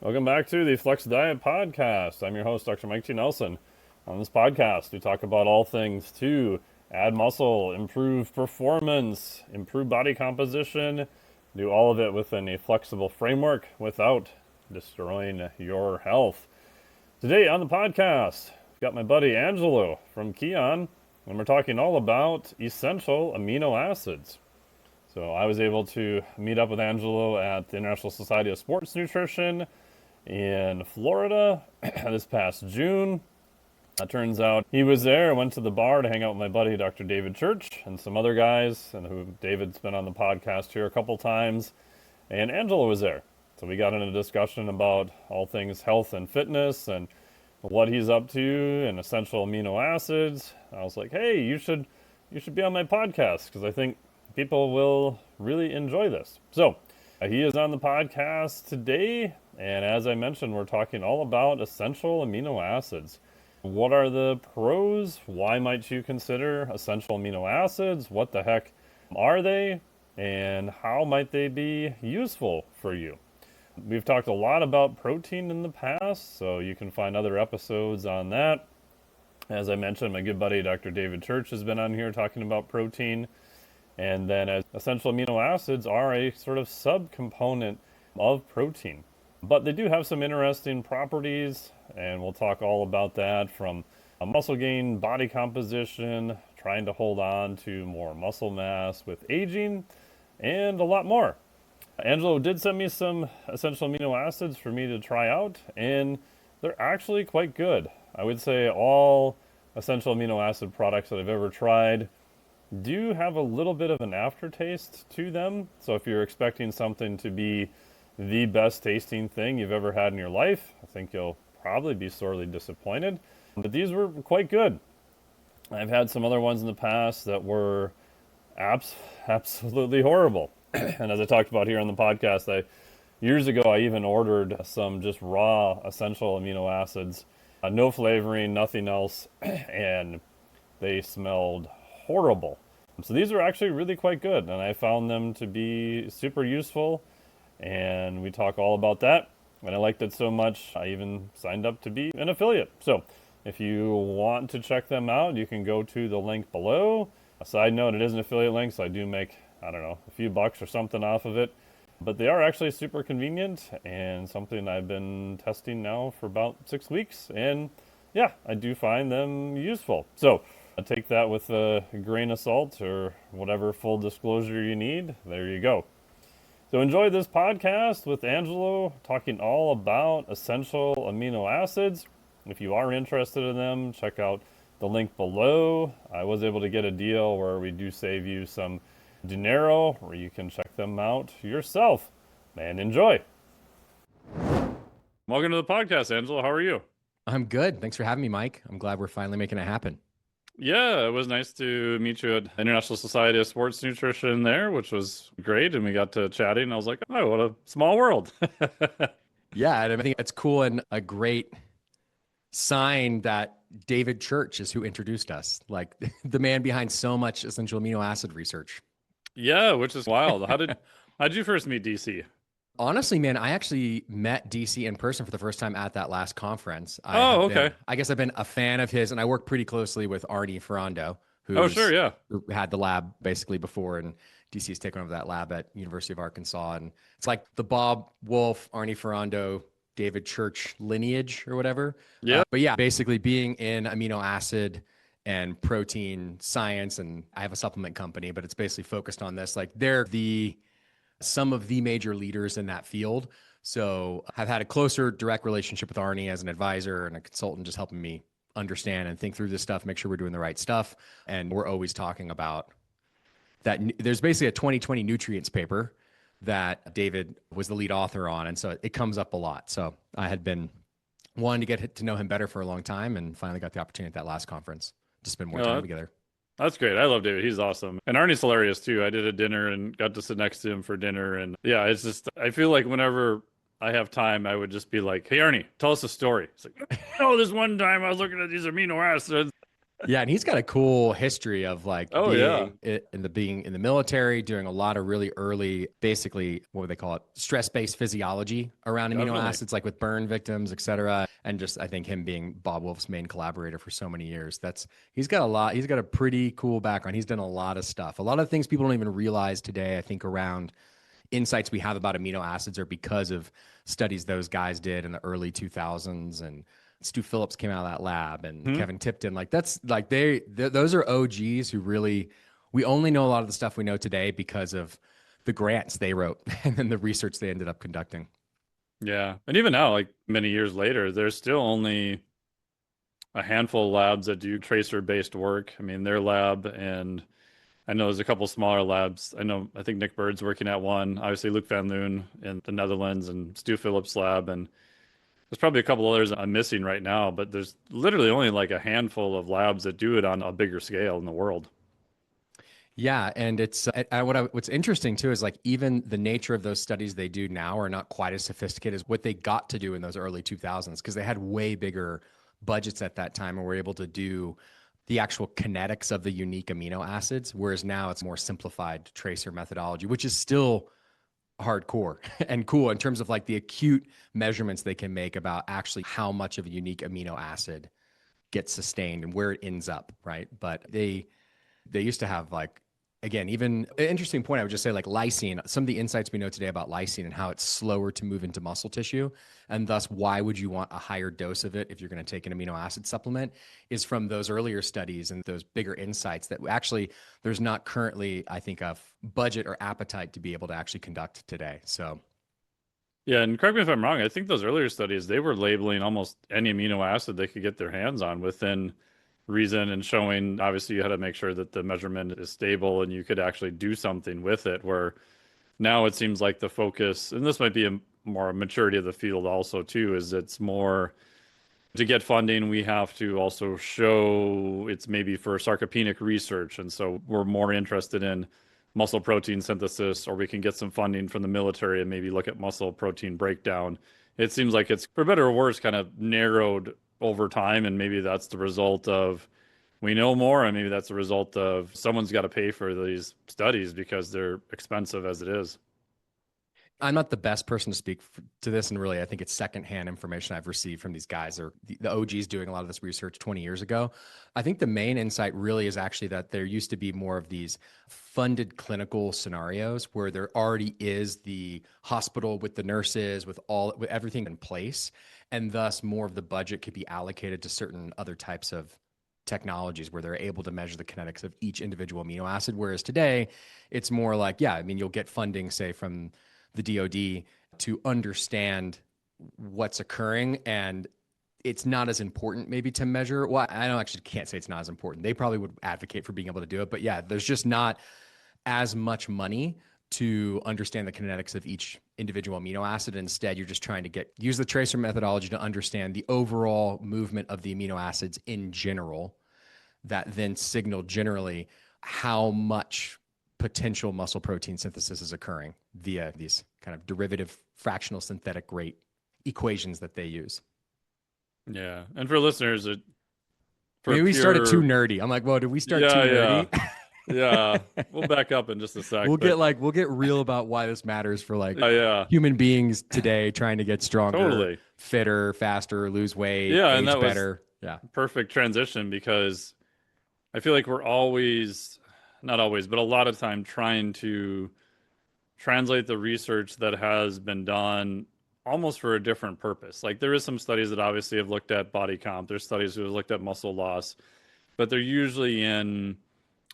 Welcome back to the Flex Diet Podcast. I'm your host, Dr. Mike T. Nelson. On this podcast, we talk about all things to add muscle, improve performance, improve body composition, do all of it within a flexible framework without destroying your health. Today on the podcast, I've got my buddy Angelo from Kion, and we're talking all about essential amino acids. So I was able to meet up with Angelo at the International Society of Sports Nutrition in Florida this past June. It turns out he was there. I went to the bar to hang out with my buddy, Dr. David Church, and some other guys, and who David's been on the podcast here a couple times, and Angelo was there. So we got into a discussion about all things health and fitness and what he's up to and essential amino acids. I was like, hey, you should be on my podcast because I think people will really enjoy this. So he is on the podcast today, and as I mentioned, we're talking all about essential amino acids. What are the pros? Why might you consider essential amino acids? What the heck are they? And how might they be useful for you? We've talked a lot about protein in the past, so you can find other episodes on that. As I mentioned, my good buddy Dr. David Church has been on here talking about protein. And then essential amino acids are a sort of subcomponent of protein. But they do have some interesting properties, and we'll talk all about that, from muscle gain, body composition, trying to hold on to more muscle mass with aging, and a lot more. Angelo did send me some essential amino acids for me to try out, and they're actually quite good. I would say all essential amino acid products that I've ever tried do have a little bit of an aftertaste to them. So if you're expecting something to be the best tasting thing you've ever had in your life, I think you'll probably be sorely disappointed. But these were quite good. I've had some other ones in the past that were absolutely horrible. And as I talked about here on the podcast, years ago I even ordered some just raw essential amino acids, no flavoring, nothing else, and they smelled horrible. So these are actually really quite good, and I found them to be super useful, and we talk all about that. And I liked it so much, I even signed up to be an affiliate. So if you want to check them out, you can go to the link below. A side note, it is an affiliate link, so I do make, I don't know, a few bucks or something off of it. But they are actually super convenient and something I've been testing now for about 6 weeks. And yeah, I do find them useful. So take that with a grain of salt or whatever full disclosure you need. There you go. So enjoy this podcast with Angelo talking all about essential amino acids. If you are interested in them, check out the link below. I was able to get a deal where we do save you some dinero, where you can check them out yourself. And enjoy. Welcome to the podcast, Angelo. How are you? I'm good. Thanks for having me, Mike. I'm glad we're finally making it happen. Yeah, it was nice to meet you at International Society of Sports Nutrition there, which was great. And we got to chatting. And I was like, oh, what a small world. Yeah, and I think it's cool and a great sign that David Church is who introduced us, like the man behind so much essential amino acid research. Yeah, which is wild. How'd you first meet DC? Honestly, man, I actually met DC in person for the first time at that last conference. Okay. I guess I've been a fan of his, and I work pretty closely with Arnie Ferrando, Oh, sure, yeah. who had the lab basically before, and DC's taken over that lab at University of Arkansas. And it's like the Bob Wolf, Arnie Ferrando, David Church lineage or whatever. Yeah. But yeah, basically being in amino acid and protein science, and I have a supplement company, but it's basically focused on this. Like they're some of the major leaders in that field. So I've had a closer direct relationship with Arnie as an advisor and a consultant, just helping me understand and think through this stuff, make sure we're doing the right stuff. And we're always talking about that. There's basically a 2020 nutrients paper that David was the lead author on. And so it comes up a lot. So I had been wanting to get to know him better for a long time, and finally got the opportunity at that last conference to spend more time together. That's great. I love David. He's awesome. And Arnie's hilarious too. I did a dinner and got to sit next to him for dinner. And yeah, it's just, I feel like whenever I have time, I would just be like, hey, Arnie, tell us a story. It's like, oh, this one time I was looking at these amino acids. Yeah, and he's got a cool history of like Oh yeah, being in the military, doing a lot of really early, basically what would they call it, stress-based physiology around amino definitely. acids, like with burn victims, et cetera. And just I think him being Bob Wolf's main collaborator for so many years. He's got a lot. He's got a pretty cool background. He's done a lot of stuff. A lot of things people don't even realize today. I think around insights we have about amino acids are because of studies those guys did in the early 2000s, and Stu Phillips came out of that lab, and Hmm? Kevin Tipton. Like that's like those are OGs who really, we only know a lot of the stuff we know today because of the grants they wrote and then the research they ended up conducting. Yeah, and even now, like many years later, there's still only a handful of labs that do tracer-based work. I mean, their lab, and I know there's a couple smaller labs. I think Nick Bird's working at one. Obviously, Luc van Loon in the Netherlands, and Stu Phillips' lab, and there's probably a couple others I'm missing right now. But there's literally only like a handful of labs that do it on a bigger scale in the world. Yeah, and it's what's interesting too is like even the nature of those studies they do now are not quite as sophisticated as what they got to do in those early 2000s because they had way bigger budgets at that time and were able to do the actual kinetics of the unique amino acids, whereas now it's more simplified tracer methodology, which is still hardcore and cool in terms of like the acute measurements they can make about actually how much of a unique amino acid gets sustained and where it ends up, right? But they used to have like, again, even an interesting point I would just say like lysine, some of the insights we know today about lysine and how it's slower to move into muscle tissue, and thus why would you want a higher dose of it if you're going to take an amino acid supplement, is from those earlier studies and those bigger insights that actually there's not currently, I think, a budget or appetite to be able to actually conduct today. So Yeah, and correct me if I'm wrong. I think those earlier studies, they were labeling almost any amino acid they could get their hands on within reason and showing obviously you had to make sure that the measurement is stable and you could actually do something with it. Where now it seems like the focus, and this might be a more maturity of the field also too, is it's more to get funding, we have to also show it's maybe for sarcopenic research. And so we're more interested in muscle protein synthesis, or we can get some funding from the military and maybe look at muscle protein breakdown. It seems like it's, for better or worse, kind of narrowed over time. And maybe that's the result of we know more, and maybe that's the result of someone's got to pay for these studies because they're expensive as it is. I'm not the best person to speak to this, and really, I think it's secondhand information I've received from these guys or the OGs doing a lot of this research 20 years ago. I think the main insight really is actually that there used to be more of these funded clinical scenarios where there already is the hospital with the nurses, with everything in place, and thus more of the budget could be allocated to certain other types of technologies where they're able to measure the kinetics of each individual amino acid. Whereas today, it's more like, yeah, I mean, you'll get funding, say, from the DoD to understand what's occurring, and it's not as important maybe to measure. Well, I don't actually can't say it's not as important. They probably would advocate for being able to do it, but yeah, there's just not as much money to understand the kinetics of each individual amino acid. Instead, you're just trying to use the tracer methodology to understand the overall movement of the amino acids in general, that then signal generally how much potential muscle protein synthesis is occurring via these kind of derivative fractional synthetic rate equations that they use. Yeah. And for listeners, for Maybe we started too pure, nerdy. I'm like, well, did we start too yeah, yeah. nerdy? Yeah, we'll back up in just a sec, we'll but get real about why this matters for like yeah, human beings today trying to get stronger, totally. fitter, faster, lose weight, Yeah, and age that was better. Yeah. perfect transition because I feel like we're always, not always, but a lot of time trying to translate the research that has been done almost for a different purpose. Like there is some studies that obviously have looked at body comp, there's studies who have looked at muscle loss, but they're usually in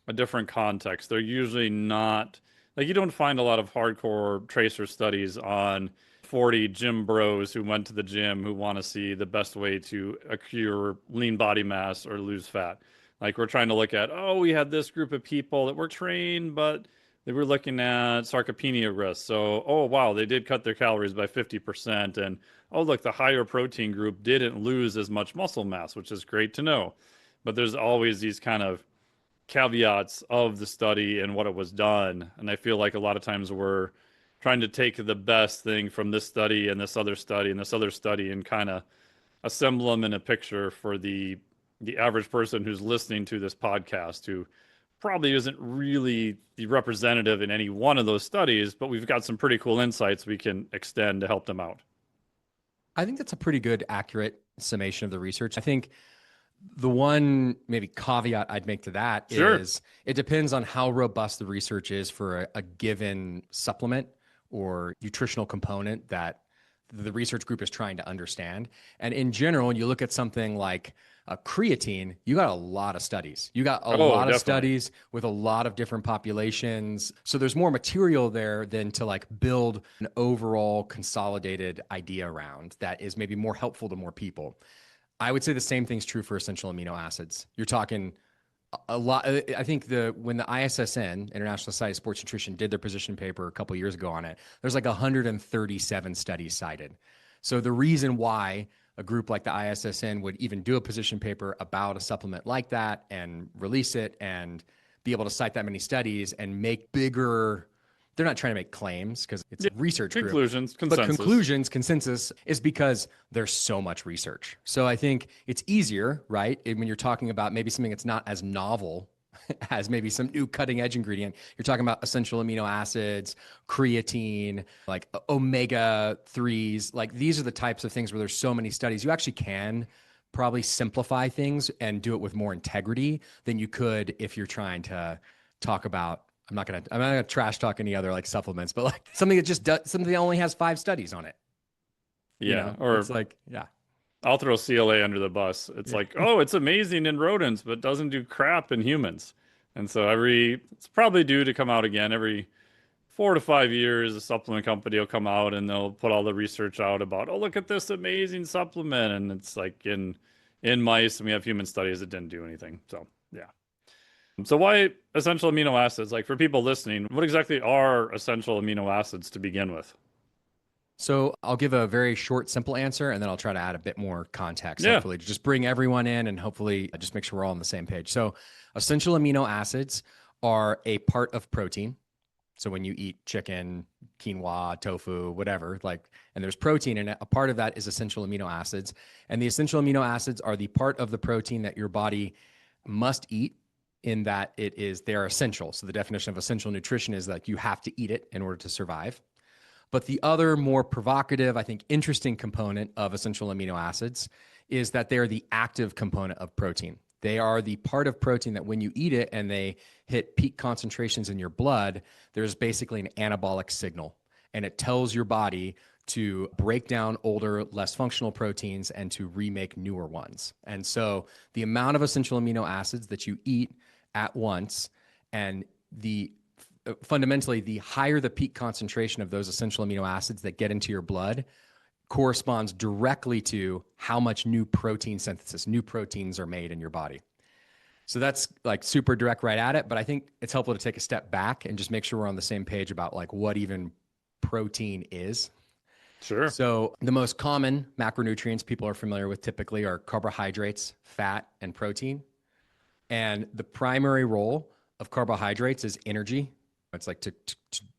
a different context. They're usually not like you don't find a lot of hardcore tracer studies on 40 gym bros who went to the gym who want to see the best way to accrue lean body mass or lose fat. Like we're trying to look at, oh, we had this group of people that were trained, but they were looking at sarcopenia risk. So, oh, wow, they did cut their calories by 50%. And oh, look, the higher protein group didn't lose as much muscle mass, which is great to know. But there's always these kind of caveats of the study and what it was done. And I feel like a lot of times we're trying to take the best thing from this study and this other study and this other study and kind of assemble them in a picture for the the average person who's listening to this podcast who probably isn't really the representative in any one of those studies, but we've got some pretty cool insights we can extend to help them out. I think that's a pretty good, accurate summation of the research. I think the one maybe caveat I'd make to that is it depends on how robust the research is for a given supplement or nutritional component that the research group is trying to understand. And in general, when you look at something like creatine, you got a lot of studies. You got a lot of studies with a lot of different populations. So there's more material there than to like build an overall consolidated idea around that is maybe more helpful to more people. I would say the same thing's true for essential amino acids. You're talking a lot. I think when the ISSN, International Society of Sports Nutrition, did their position paper a couple of years ago on it, there's like 137 studies cited. So the reason why a group like the ISSN would even do a position paper about a supplement like that and release it and be able to cite that many studies and make bigger, they're not trying to make claims because it's a research group. Conclusions, consensus. But conclusions, consensus is because there's so much research. So I think it's easier, right? When you're talking about maybe something that's not as novel as maybe some new cutting edge ingredient. You're talking about essential amino acids, creatine, like omega 3s. Like these are the types of things where there's so many studies. You actually can probably simplify things and do it with more integrity than you could if you're trying to talk about, I'm not gonna trash talk any other like supplements, but like something that just does something that only has 5 studies on it. Yeah. You know? Or it's like, yeah. I'll throw CLA under the bus. It's like, oh, it's amazing in rodents, but doesn't do crap in humans. And so it's probably due to come out again every 4 to 5 years. A supplement company will come out and they'll put all the research out about, oh, look at this amazing supplement. And it's like in mice, and we have human studies that didn't do anything. So yeah. So why essential amino acids? Like for people listening, what exactly are essential amino acids to begin with? So I'll give a very short, simple answer, and then I'll try to add a bit more context, hopefully, to just bring everyone in and hopefully just make sure we're all on the same page. So essential amino acids are a part of protein. So when you eat chicken, quinoa, tofu, whatever, and there's protein in it, a part of that is essential amino acids. And the essential amino acids are the part of the protein that your body must eat in that they're essential. So the definition of essential nutrition is like you have to eat it in order to survive. But the other more provocative, I think, interesting component of essential amino acids is that they're the active component of protein. They are the part of protein that when you eat it and they hit peak concentrations in your blood, there's basically an anabolic signal. And it tells your body to break down older, less functional proteins and to remake newer ones. And so the amount of essential amino acids that you eat at once and fundamentally, the higher the peak concentration of those essential amino acids that get into your blood corresponds directly to how much new protein synthesis, new proteins are made in your body. So that's like super direct right at it, but I think it's helpful to take a step back and just make sure we're on the same page about like what even protein is. Sure. So the most common macronutrients people are familiar with typically are carbohydrates, fat, and protein. And the primary role of carbohydrates is energy. It's like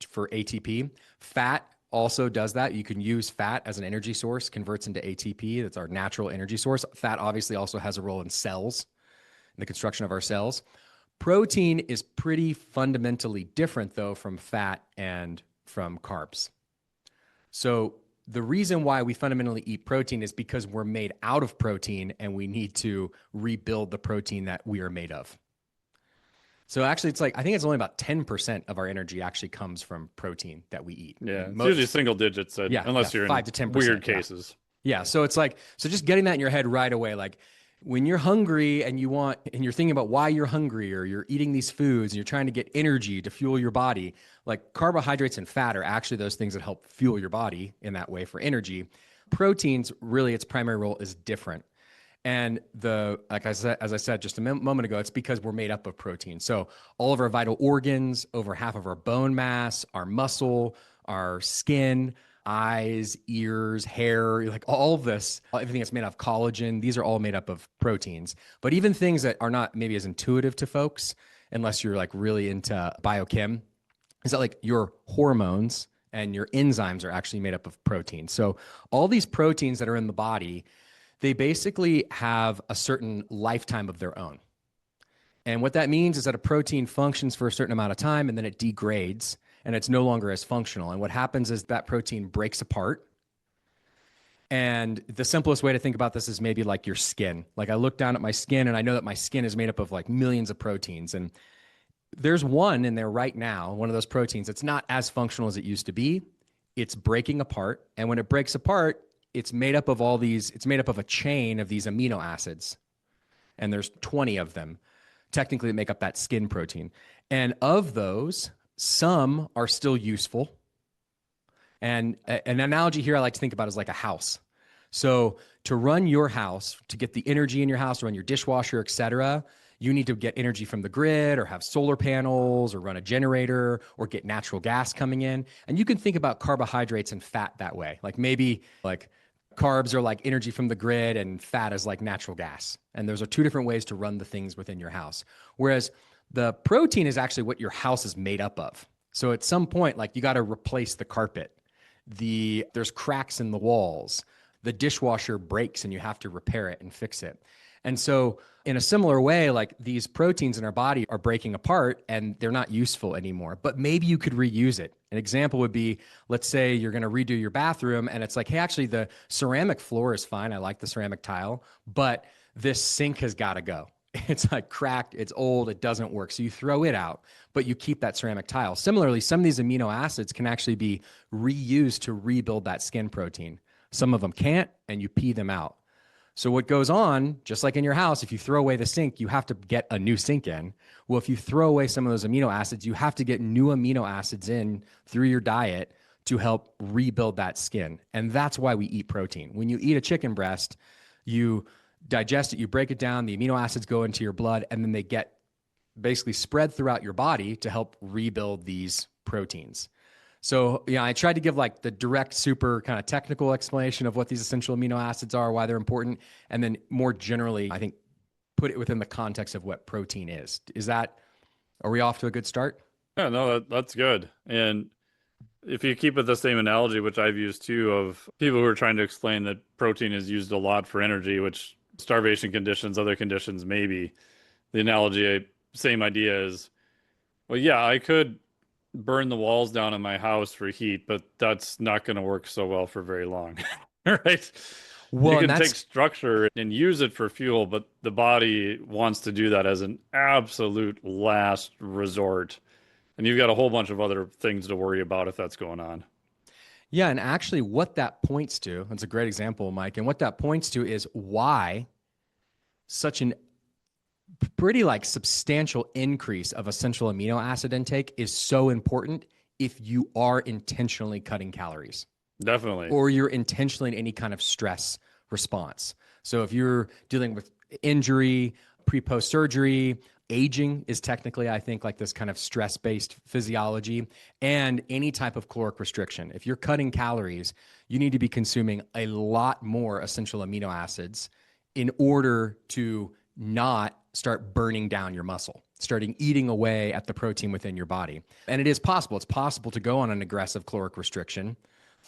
for ATP. Fat also does that. You can use fat as an energy source, converts into ATP. That's our natural energy source. Fat obviously also has a role in cells, in the construction of our cells. Protein is pretty fundamentally different, though, from fat and from carbs. So the reason why we fundamentally eat protein is because we're made out of protein and we need to rebuild the protein that we are made of. So actually, it's like, I think it's only about 10% of our energy actually comes from protein that we eat. Yeah, it's usually single digits, unless you're 5 to 10%, in weird cases. Yeah, so it's like, so just getting that in your head right away, like when you're hungry and you're thinking about why you're hungry or you're eating these foods and you're trying to get energy to fuel your body, like carbohydrates and fat are actually those things that help fuel your body in that way for energy. Proteins, really, its primary role is different. And as I said just a moment ago, it's because we're made up of protein. So all of our vital organs, over half of our bone mass, our muscle, our skin, eyes, ears, hair, like all of this, everything that's made of collagen, these are all made up of proteins. But even things that are not maybe as intuitive to folks, unless you're like really into biochem, is that like your hormones and your enzymes are actually made up of protein. So all these proteins that are in the body, they basically have a certain lifetime of their own. And what that means is that a protein functions for a certain amount of time and then it degrades and it's no longer as functional. And what happens is that protein breaks apart. And the simplest way to think about this is maybe like your skin. Like I look down at my skin and I know that my skin is made up of like millions of proteins. And there's one in there right now, one of those proteins that's not as functional as it used to be. It's breaking apart. And when it breaks apart, it's made up of it's made up of a chain of these amino acids. And there's 20 of them technically that make up that skin protein. And of those, some are still useful. And an analogy here I like to think about is like a house. So to run your house, to get the energy in your house, run your dishwasher, et cetera, you need to get energy from the grid or have solar panels or run a generator or get natural gas coming in. And you can think about carbohydrates and fat that way. Like maybe like carbs are like energy from the grid and fat is like natural gas. And those are two different ways to run the things within your house. Whereas the protein is actually what your house is made up of. So at some point, like you got to replace the carpet. There's cracks in the walls. The dishwasher breaks and you have to repair it and fix it. And so in a similar way, like these proteins in our body are breaking apart and they're not useful anymore, but maybe you could reuse it. An example would be, let's say you're going to redo your bathroom and it's like, hey, actually the ceramic floor is fine. I like the ceramic tile, but this sink has got to go. It's like cracked, it's old, it doesn't work. So you throw it out, but you keep that ceramic tile. Similarly, some of these amino acids can actually be reused to rebuild that skin protein. Some of them can't, and you pee them out. So what goes on, just like in your house, if you throw away the sink, you have to get a new sink in. Well, if you throw away some of those amino acids, you have to get new amino acids in through your diet to help rebuild that skin. And that's why we eat protein. When you eat a chicken breast, you digest it, you break it down, the amino acids go into your blood, and then they get basically spread throughout your body to help rebuild these proteins. So, yeah, I tried to give like the direct, super kind of technical explanation of what these essential amino acids are, why they're important, and then more generally, I think, put it within the context of what protein is. Are we off to a good start? Yeah, no, that's good. And if you keep it the same analogy, which I've used too, of people who are trying to explain that protein is used a lot for energy, which starvation conditions, other conditions, maybe. The analogy, same idea is, well, yeah, I could burn the walls down in my house for heat, but that's not going to work so well for very long, right? Well, you can take structure and use it for fuel, but the body wants to do that as an absolute last resort. And you've got a whole bunch of other things to worry about if that's going on. Yeah, and actually what that points to, that's a great example, Mike, and what that points to is why such an pretty like substantial increase of essential amino acid intake is so important if you are intentionally cutting calories. Definitely. Or you're intentionally in any kind of stress response. So if you're dealing with injury, pre-post surgery, aging is technically, I think, like this kind of stress-based physiology, and any type of caloric restriction. If you're cutting calories, you need to be consuming a lot more essential amino acids in order to not start burning down your muscle, starting eating away at the protein within your body. And it is possible. It's possible to go on an aggressive caloric restriction,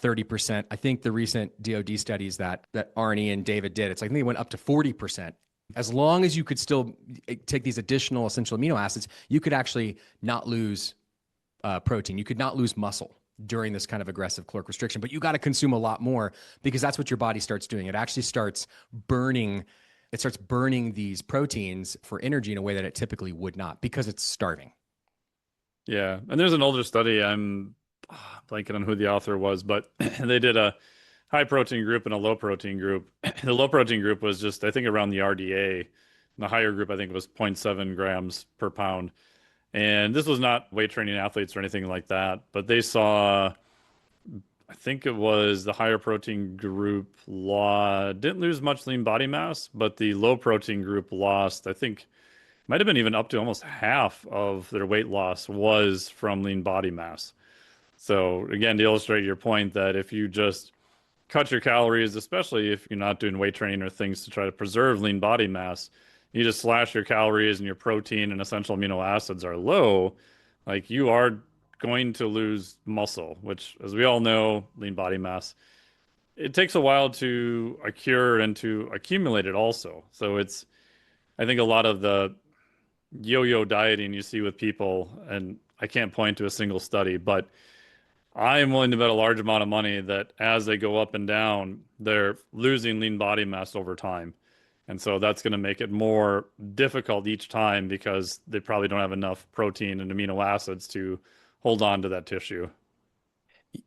30%. I think the recent DOD studies that Arnie and David did, I think they went up to 40%. As long as you could still take these additional essential amino acids, you could actually not lose protein. You could not lose muscle during this kind of aggressive caloric restriction, but you got to consume a lot more because that's what your body starts doing. It actually starts burning these proteins for energy in a way that it typically would not because it's starving. Yeah. And there's an older study, I'm blanking on who the author was, but they did a high protein group and a low protein group. The low protein group was just, I think, around the RDA. And the higher group, I think, was 0.7 grams per pound. And this was not weight training athletes or anything like that, but they saw, I think it was the higher protein group didn't lose much lean body mass, but the low protein group lost, I think, might have been even up to almost half of their weight loss was from lean body mass. So again, to illustrate your point that if you just cut your calories, especially if you're not doing weight training or things to try to preserve lean body mass, you just slash your calories and your protein and essential amino acids are low, like you are going to lose muscle, which, as we all know, lean body mass it takes a while to occur and to accumulate it also. So I think a lot of the yo-yo dieting you see with people, and I can't point to a single study, but I am willing to bet a large amount of money that as they go up and down, they're losing lean body mass over time. And so that's going to make it more difficult each time because they probably don't have enough protein and amino acids to hold on to that tissue.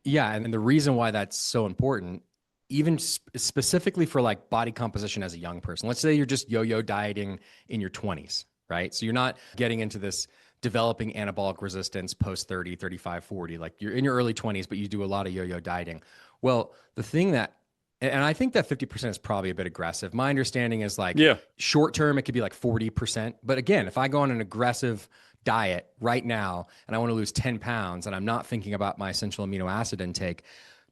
Yeah, and the reason why that's so important, even specifically for like body composition as a young person. Let's say you're just yo-yo dieting in your 20s, right? So you're not getting into this developing anabolic resistance post 30, 35, 40. Like you're in your early 20s, but you do a lot of yo-yo dieting. Well, the thing that and I think that 50% is probably a bit aggressive. My understanding is like Yeah. short term, it could be like 40%. But again, if I go on an aggressive diet right now and I want to lose 10 pounds and I'm not thinking about my essential amino acid intake,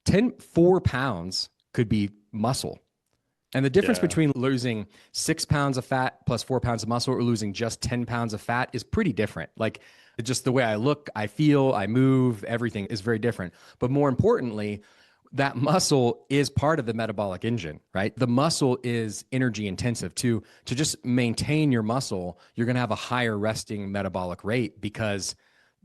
4 pounds could be muscle. And the difference Yeah. between losing 6 pounds of fat plus 4 pounds of muscle or losing just 10 pounds of fat is pretty different. Like just the way I look, I feel, I move, everything is very different. But more importantly, that muscle is part of the metabolic engine, right? The muscle is energy intensive. To just maintain your muscle, you're going to have a higher resting metabolic rate because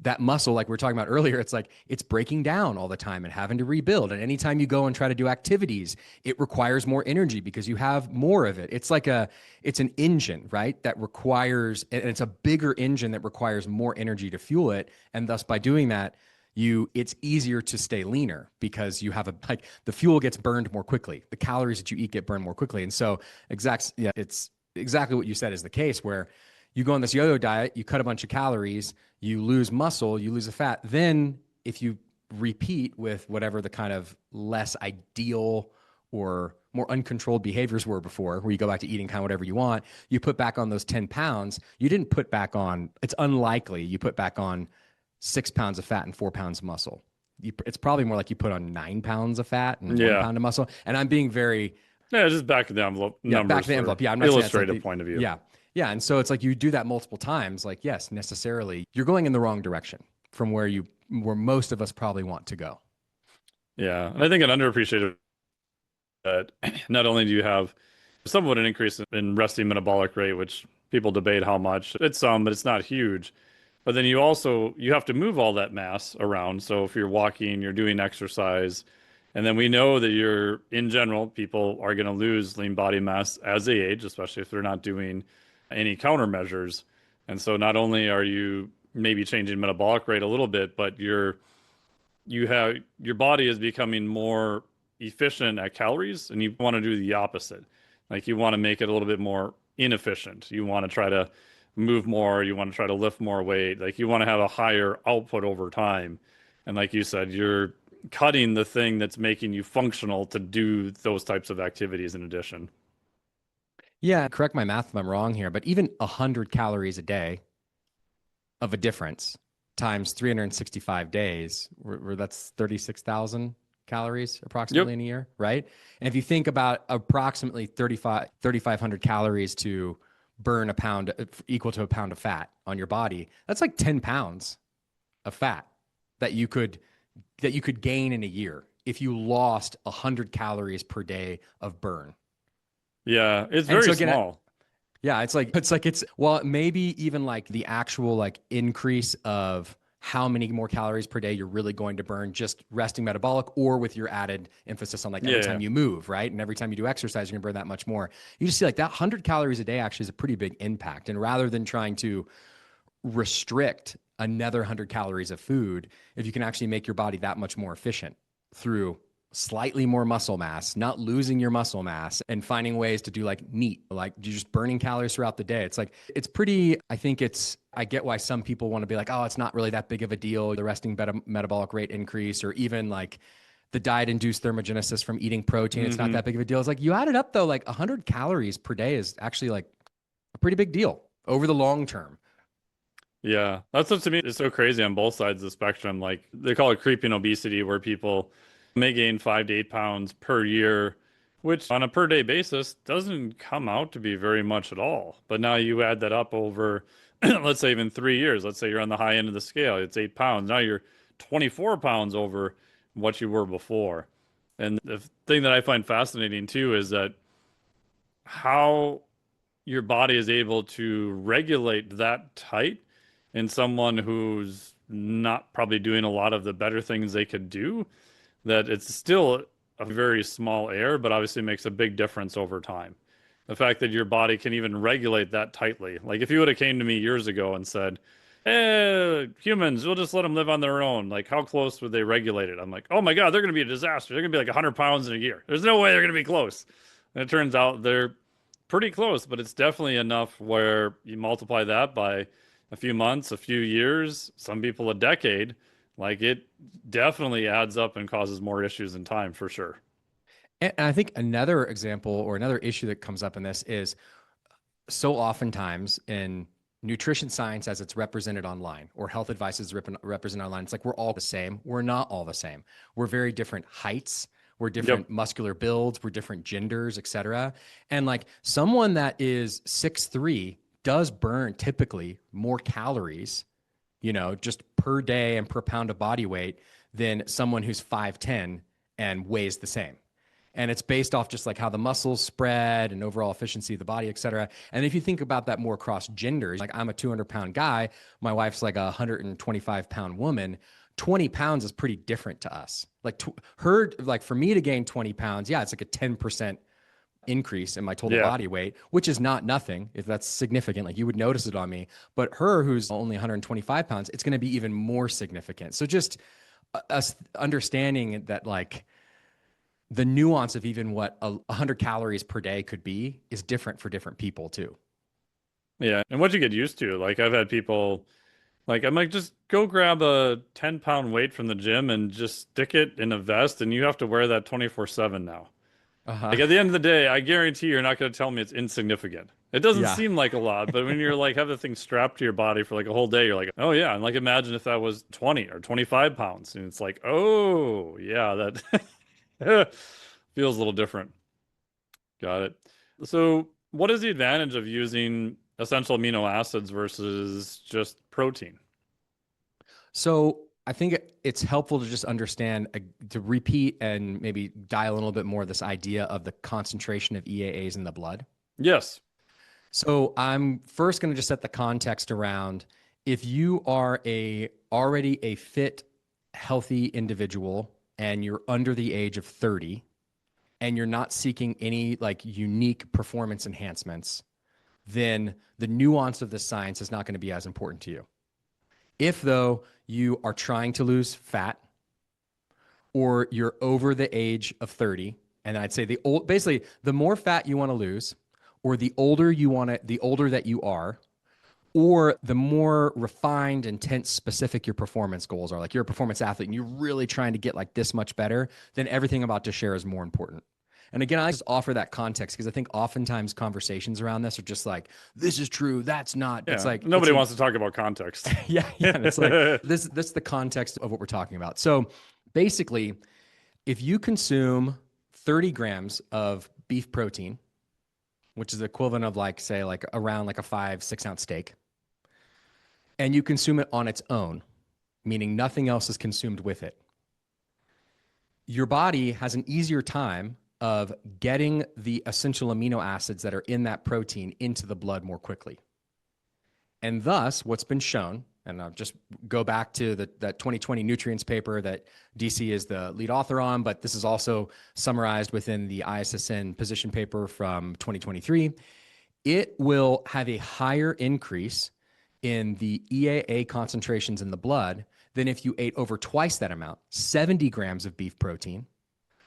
that muscle, like we were talking about earlier, it's like it's breaking down all the time and having to rebuild. And anytime you go and try to do activities, it requires more energy because you have more of it. It's an engine, right? That requires, and it's a bigger engine that requires more energy to fuel it. And thus by doing that, it's easier to stay leaner because you have like the fuel gets burned more quickly. The calories that you eat get burned more quickly. And so it's exactly what you said is the case where you go on this yo-yo diet, you cut a bunch of calories, you lose muscle, you lose the fat. Then if you repeat with whatever the kind of less ideal or more uncontrolled behaviors were before, where you go back to eating kind of whatever you want, you put back on those 10 pounds, you didn't put back on, it's unlikely you put back on 6 pounds of fat and 4 pounds of muscle. It's probably more like you put on 9 pounds of fat and 1 Yeah. pound of muscle. And I'm being very, Yeah, just back of the envelope numbers back of the envelope. for Yeah, I'm not saying illustrative like point of view. yeah. Yeah. And so it's like you do that multiple times, like, yes, necessarily, you're going in the wrong direction from where most of us probably want to go. Yeah. And I think an underappreciated that not only do you have somewhat an increase in resting metabolic rate, which people debate how much. It's some, but it's not huge. But then you have to move all that mass around. So if you're walking, you're doing exercise, and then we know that in general, people are going to lose lean body mass as they age, especially if they're not doing any countermeasures. And so not only are you maybe changing metabolic rate a little bit, but your body is becoming more efficient at calories, and you want to do the opposite. Like you want to make it a little bit more inefficient. You want to try to move more, you want to try to lift more weight. Like you want to have a higher output over time. And like you said, you're cutting the thing that's making you functional to do those types of activities in addition. Yeah. Correct my math if I'm wrong here, but even 100 calories a day of a difference times 365 days, where that's 36,000 calories approximately Yep. in a year, right? And if you think about approximately 3,500 calories to burn a pound equal to a pound of fat on your body, that's like 10 pounds of fat that you could gain in a year if you lost 100 calories per day of burn. Yeah, it's And very so again, small. yeah, it's well, maybe even like the actual like increase of how many more calories per day you're really going to burn just resting metabolic or with your added emphasis on like every Yeah. time you move, right? And every time you do exercise, you're gonna burn that much more. You just see like that 100 calories a day actually is a pretty big impact. And rather than trying to restrict another 100 calories of food, if you can actually make your body that much more efficient through slightly more muscle mass, not losing your muscle mass, and finding ways to do like neat, like you're just burning calories throughout the day. It's like, it's pretty, I get why some people want to be like, oh, it's not really that big of a deal, the resting metabolic rate increase, or even like the diet induced thermogenesis from eating protein. It's not Hmm. that big of a deal. It's like you add it up though, like 100 calories per day is actually like a pretty big deal over the long term. Yeah, that's what to me is so crazy on both sides of the spectrum. Like they call it creeping obesity, where people may gain 5 to 8 pounds per year, which on a per day basis doesn't come out to be very much at all. But now you add that up over, let's say even 3 years. Let's say you're on the high end of the scale, it's 8 pounds. Now you're 24 pounds over what you were before. And the thing that I find fascinating too is that how your body is able to regulate that tight in someone who's not probably doing a lot of the better things they could do, that it's still a very small error, but obviously makes a big difference over time. The fact that your body can even regulate that tightly. Like if you would have came to me years ago and said, humans, we'll just let them live on their own. Like, how close would they regulate it? I'm like, oh my God, they're going to be a disaster. They're going to be like 100 pounds in a year. There's no way they're going to be close. And it turns out they're pretty close, but it's definitely enough where you multiply that by a few months, a few years, some people a decade. Like it definitely adds up and causes more issues in time for sure. And I think another example or another issue that comes up in this is so oftentimes in nutrition science as it's represented online or health advice is represented online, it's like we're all the same. We're not all the same. We're very different heights. We're different muscular builds. We're different genders, et cetera. And like someone that is 6'3" does burn typically more calories, just per day and per pound of body weight than someone who's 5'10" and weighs the same. And it's based off just like how the muscles spread and overall efficiency of the body, et cetera. And if you think about that more across genders, like I'm a 200-pound guy, my wife's like a 125-pound woman, 20 pounds is pretty different to us. Like for me to gain 20 pounds, yeah, it's like a 10% increase in my total body weight, which is not nothing. If that's significant, like you would notice it on me. But her, who's only 125 pounds, it's going to be even more significant. So just us understanding that like the nuance of even what 100 calories per day could be is different for different people too. Yeah. And what you get used to, like I've had people like, I'm like, just go grab a 10-pound weight from the gym and just stick it in a vest and you have to wear that 24/7 now. Like at the end of the day, I guarantee you're not going to tell me it's insignificant. It doesn't seem like a lot, but when you're like have the thing strapped to your body for like a whole day, you're like, oh yeah. And like imagine if that was 20 or 25 pounds. And it's like, oh yeah, that feels a little different. Got it. So what is the advantage of using essential amino acids versus just protein? So I think it's helpful to just understand, to repeat and maybe dial in a little bit more this idea of the concentration of EAAs in the blood. Yes. So I'm first going to just set the context around if you are already a fit, healthy individual and you're under the age of 30 and you're not seeking any like unique performance enhancements, then the nuance of the science is not going to be as important to you. If though you are trying to lose fat or you're over the age of 30, and I'd say basically the more fat you want to lose, or the older that you are, or the more refined, intense, specific your performance goals are, like you're a performance athlete and you're really trying to get like this much better, then everything about to share is more important. And again, I just offer that context because I think oftentimes conversations around this are just like, this is true, that's not. Yeah. It's like Nobody wants to talk about context. yeah. It's like this is the context of what we're talking about. So basically, if you consume 30 grams of beef protein, which is the equivalent of like, say, like around like a 5-6 ounce steak, and you consume it on its own, meaning nothing else is consumed with it, your body has an easier time of getting the essential amino acids that are in that protein into the blood more quickly. And thus, what's been shown, and I'll just go back to that 2020 nutrients paper that DC is the lead author on, but this is also summarized within the ISSN position paper from 2023. It will have a higher increase in the EAA concentrations in the blood than if you ate over twice that amount, 70 grams of beef protein,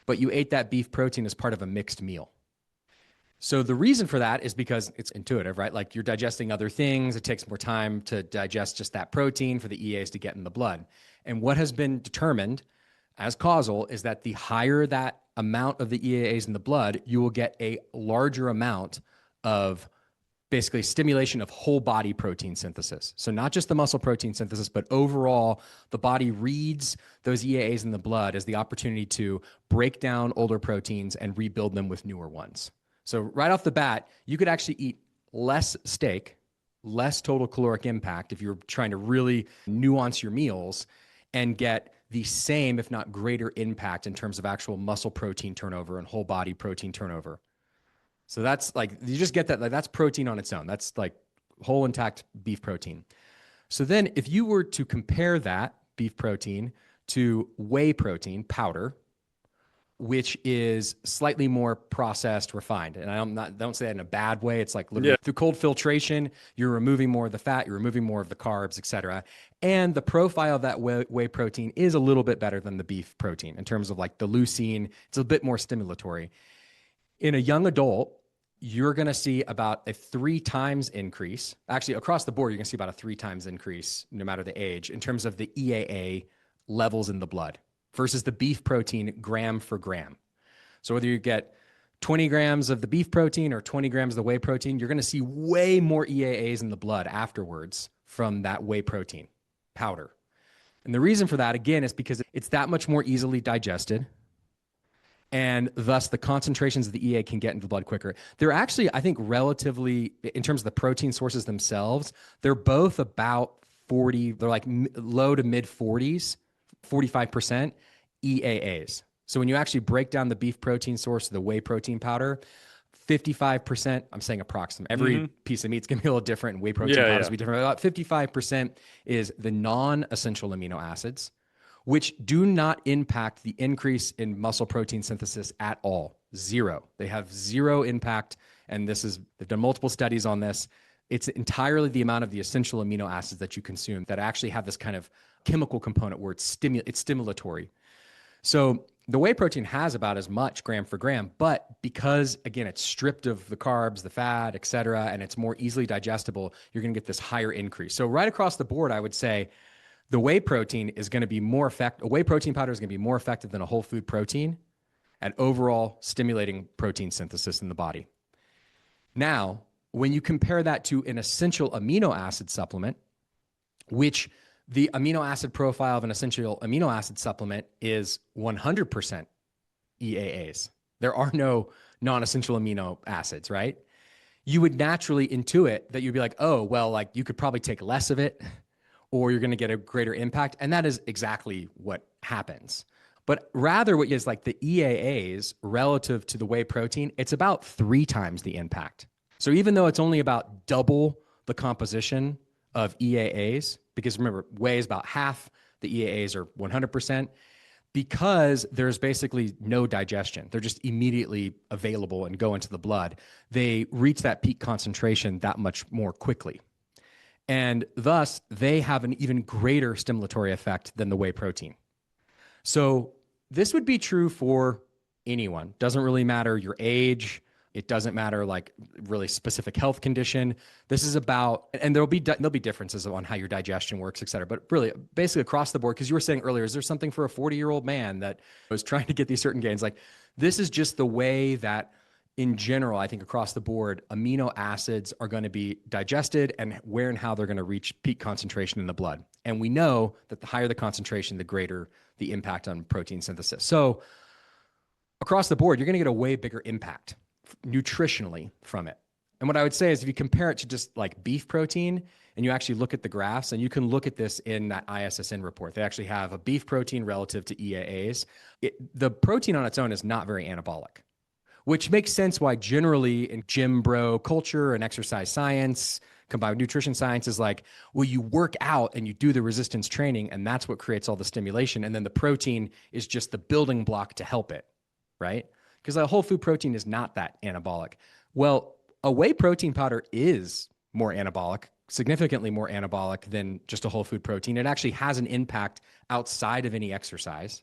but you ate that beef protein as part of a mixed meal. So the reason for that is because it's intuitive, right? Like you're digesting other things. It takes more time to digest just that protein for the EAs to get in the blood. And what has been determined as causal is that the higher that amount of the EAAs in the blood, you will get a larger amount of basically stimulation of whole body protein synthesis. So not just the muscle protein synthesis, but overall, the body reads those EAAs in the blood as the opportunity to break down older proteins and rebuild them with newer ones. So right off the bat, you could actually eat less steak, less total caloric impact if you're trying to really nuance your meals and get the same, if not greater impact in terms of actual muscle protein turnover and whole body protein turnover. So that's like, you just get that, like that's protein on its own. That's like whole intact beef protein. So then if you were to compare that beef protein to whey protein powder, which is slightly more processed, refined. And don't say that in a bad way. It's like literally through cold filtration, you're removing more of the fat, you're removing more of the carbs, et cetera. And the profile of that whey protein is a little bit better than the beef protein in terms of like the leucine. It's a bit more stimulatory. In a young adult, you're going to see about a 3 times increase. Actually, across the board, you're going to see about a 3 times increase, no matter the age, in terms of the EAA levels in the blood versus the beef protein gram for gram. So whether you get 20 grams of the beef protein or 20 grams of the whey protein, you're going to see way more EAAs in the blood afterwards from that whey protein powder. And the reason for that, again, is because it's that much more easily digested. And thus the concentrations of the EA can get into the blood quicker. They're actually, I think, relatively, in terms of the protein sources themselves, they're both about 40, they're like low to mid 40s, 45% EAAs. So when you actually break down the beef protein source, the whey protein powder, 55%, I'm saying approximate. Every piece of meat's gonna be a little different, and whey protein powders will be different. About 55% is the non-essential amino acids, which do not impact the increase in muscle protein synthesis at all. Zero. They have zero impact. And they've done multiple studies on this. It's entirely the amount of the essential amino acids that you consume that actually have this kind of chemical component where it's stimulatory. So the whey protein has about as much gram for gram, but because, again, it's stripped of the carbs, the fat, et cetera, and it's more easily digestible, you're going to get this higher increase. So right across the board, I would say the whey protein is going to be more effective. A whey protein powder is going to be more effective than a whole food protein at overall stimulating protein synthesis in the body. Now, when you compare that to an essential amino acid supplement, which the amino acid profile of an essential amino acid supplement is 100% EAAs. There are no non-essential amino acids, right? You would naturally intuit that you'd be like, oh, well, like you could probably take less of it, or you're going to get a greater impact. And that is exactly what happens. But rather what is like the EAAs relative to the whey protein, it's about 3 times the impact. So even though it's only about double the composition of EAAs, because remember, whey is about half, the EAAs are 100%, because there's basically no digestion. They're just immediately available and go into the blood. They reach that peak concentration that much more quickly. And thus, they have an even greater stimulatory effect than the whey protein. So this would be true for anyone. Doesn't really matter your age. It doesn't matter like really specific health condition. This is about, and there'll be differences on how your digestion works, et cetera. But really, basically across the board, because you were saying earlier, is there something for a 40-year-old man that was trying to get these certain gains? Like this is just the way that in general, I think across the board, amino acids are going to be digested and where and how they're going to reach peak concentration in the blood. And we know that the higher the concentration, the greater the impact on protein synthesis. So across the board, you're going to get a way bigger impact nutritionally from it. And what I would say is if you compare it to just like beef protein and you actually look at the graphs, and you can look at this in that ISSN report, they actually have a beef protein relative to EAAs. The protein on its own is not very anabolic, which makes sense why generally in gym bro culture and exercise science, combined with nutrition science is like, well, you work out and you do the resistance training and that's what creates all the stimulation. And then the protein is just the building block to help it, right? Because a whole food protein is not that anabolic. Well, a whey protein powder is more anabolic, significantly more anabolic than just a whole food protein. It actually has an impact outside of any exercise.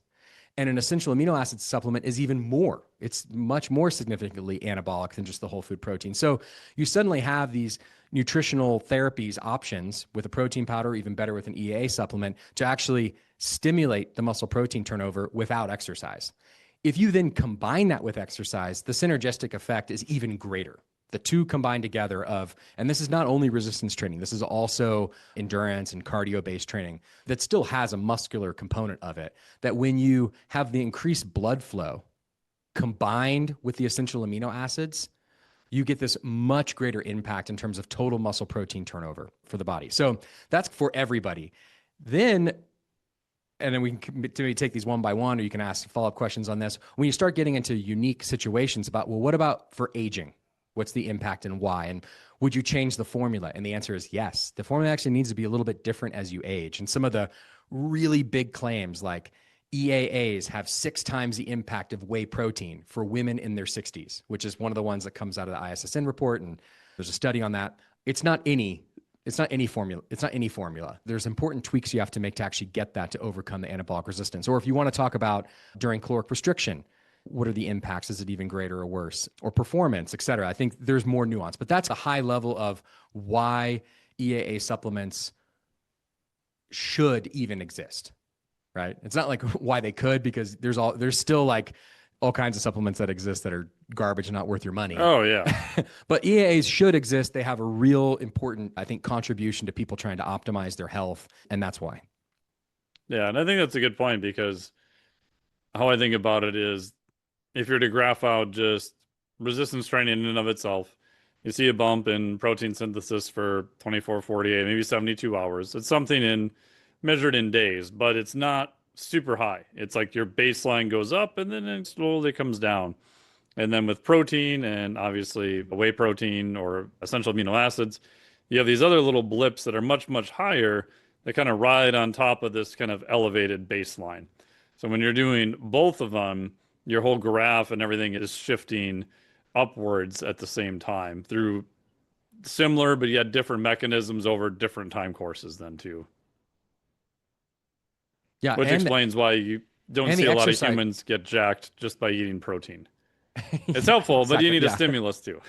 And an essential amino acid supplement is even more. It's much more significantly anabolic than just the whole food protein. So you suddenly have these nutritional therapies options with a protein powder, even better with an EAA supplement, to actually stimulate the muscle protein turnover without exercise. If you then combine that with exercise, the synergistic effect is even greater. The two combined together and this is not only resistance training, this is also endurance and cardio-based training that still has a muscular component of it, that when you have the increased blood flow combined with the essential amino acids, you get this much greater impact in terms of total muscle protein turnover for the body. So that's for everybody. Then and then we can maybe take these one by one, or you can ask follow-up questions on this. When you start getting into unique situations about, well, what about for aging? What's the impact and why? And would you change the formula? And the answer is yes. The formula actually needs to be a little bit different as you age. And some of the really big claims like EAAs have 6 times the impact of whey protein for women in their 60s, which is one of the ones that comes out of the ISSN report. And there's a study on that. It's not any formula. It's not any formula. There's important tweaks you have to make to actually get that to overcome the anabolic resistance. Or if you want to talk about during caloric restriction, what are the impacts? Is it even greater or worse? Or performance, et cetera. I think there's more nuance, but that's a high level of why EAA supplements should even exist, right? It's not like why they could, because there's still like all kinds of supplements that exist that are garbage and not worth your money. Oh, yeah. But EAAs should exist. They have a real important, I think, contribution to people trying to optimize their health, and that's why. Yeah, and I think that's a good point, because how I think about it is, if you're to graph out just resistance training in and of itself, you see a bump in protein synthesis for 24, 48, maybe 72 hours. It's something measured in days, but it's not super high. It's like your baseline goes up and then it slowly comes down. And then with protein, and obviously whey protein or essential amino acids, you have these other little blips that are much, much higher that kind of ride on top of this kind of elevated baseline. So when you're doing both of them, your whole graph and everything is shifting upwards at the same time through similar but yet different mechanisms over different time courses then too. Yeah, which explains why you don't see a lot of humans get jacked just by eating protein. It's helpful, exactly, but you need a stimulus too.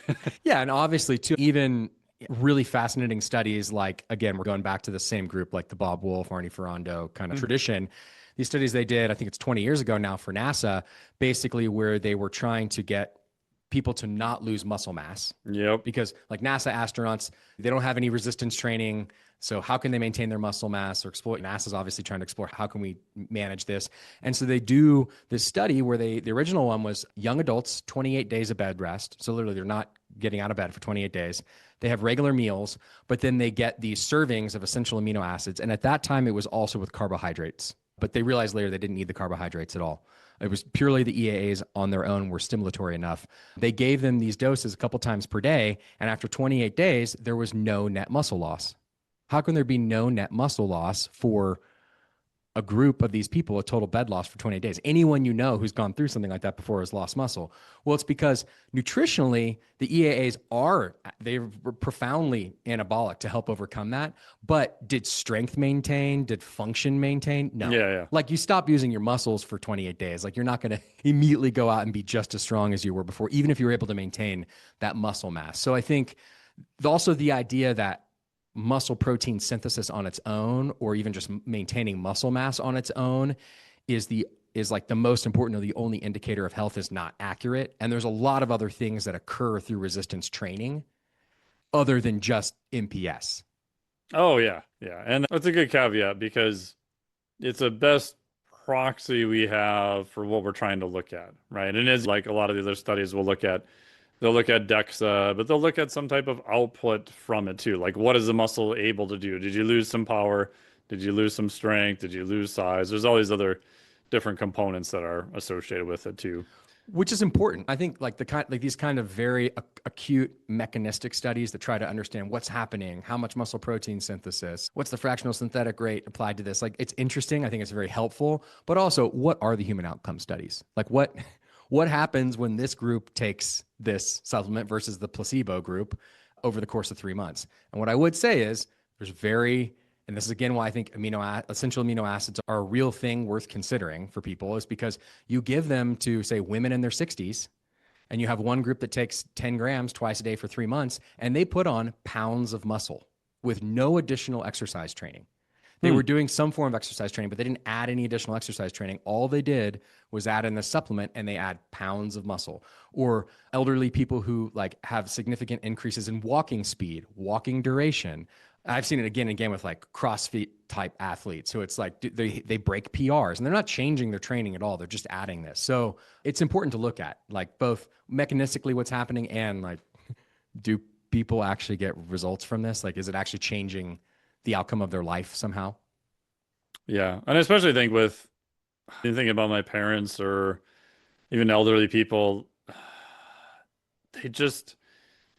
Yeah, and obviously too, even really fascinating studies like, again, we're going back to the same group, like the Bob Wolf, Arnie Ferrando kind of tradition. These studies they did, I think it's 20 years ago now for NASA, basically where they were trying to get people to not lose muscle mass. Yep. Because like NASA astronauts, they don't have any resistance training. So how can they maintain their muscle mass or exploit? NASA's obviously trying to explore how can we manage this. And so they do this study where the original one was young adults, 28 days of bed rest. So literally they're not getting out of bed for 28 days. They have regular meals, but then they get these servings of essential amino acids. And at that time, it was also with carbohydrates. But they realized later they didn't need the carbohydrates at all. It was purely the EAAs on their own were stimulatory enough. They gave them these doses a couple times per day. And after 28 days, there was no net muscle loss. How can there be no net muscle loss for a group of these people, a total bed loss for 28 days? Anyone you know who's gone through something like that before has lost muscle. Well, it's because nutritionally, the EAAs they're profoundly anabolic to help overcome that. But did strength maintain? Did function maintain? No. Yeah. Like you stop using your muscles for 28 days. Like you're not going to immediately go out and be just as strong as you were before, even if you were able to maintain that muscle mass. So I think also the idea that muscle protein synthesis on its own, or even just maintaining muscle mass on its own, is like the most important or the only indicator of health is not accurate. And there's a lot of other things that occur through resistance training other than just MPS. Oh, yeah. And that's a good caveat, because it's a best proxy we have for what we're trying to look at, right? And it's like a lot of the other studies they'll look at DEXA, but they'll look at some type of output from it too. Like, what is the muscle able to do? Did you lose some power? Did you lose some strength? Did you lose size? There's all these other different components that are associated with it too. Which is important. I think like these kind of very acute mechanistic studies that try to understand what's happening, how much muscle protein synthesis, what's the fractional synthetic rate applied to this. Like, it's interesting. I think it's very helpful, but also what are the human outcome studies? Like what happens when this group takes this supplement versus the placebo group over the course of 3 months? And what I would say is and this is again why I think essential amino acids are a real thing worth considering for people, is because you give them to, say, women in their 60s, and you have one group that takes 10 grams twice a day for 3 months, and they put on pounds of muscle with no additional exercise training. They were doing some form of exercise training, but they didn't add any additional exercise training. All they did was add in the supplement, and they add pounds of muscle. Or elderly people who like have significant increases in walking speed, walking duration. I've seen it again and again with like CrossFit type athletes. So it's like they break PRs, and they're not changing their training at all. They're just adding this. So it's important to look at like both mechanistically what's happening and like, do people actually get results from this? Like, is it actually changing the outcome of their life somehow? Yeah. And I especially think with you think about my parents or even elderly people, they just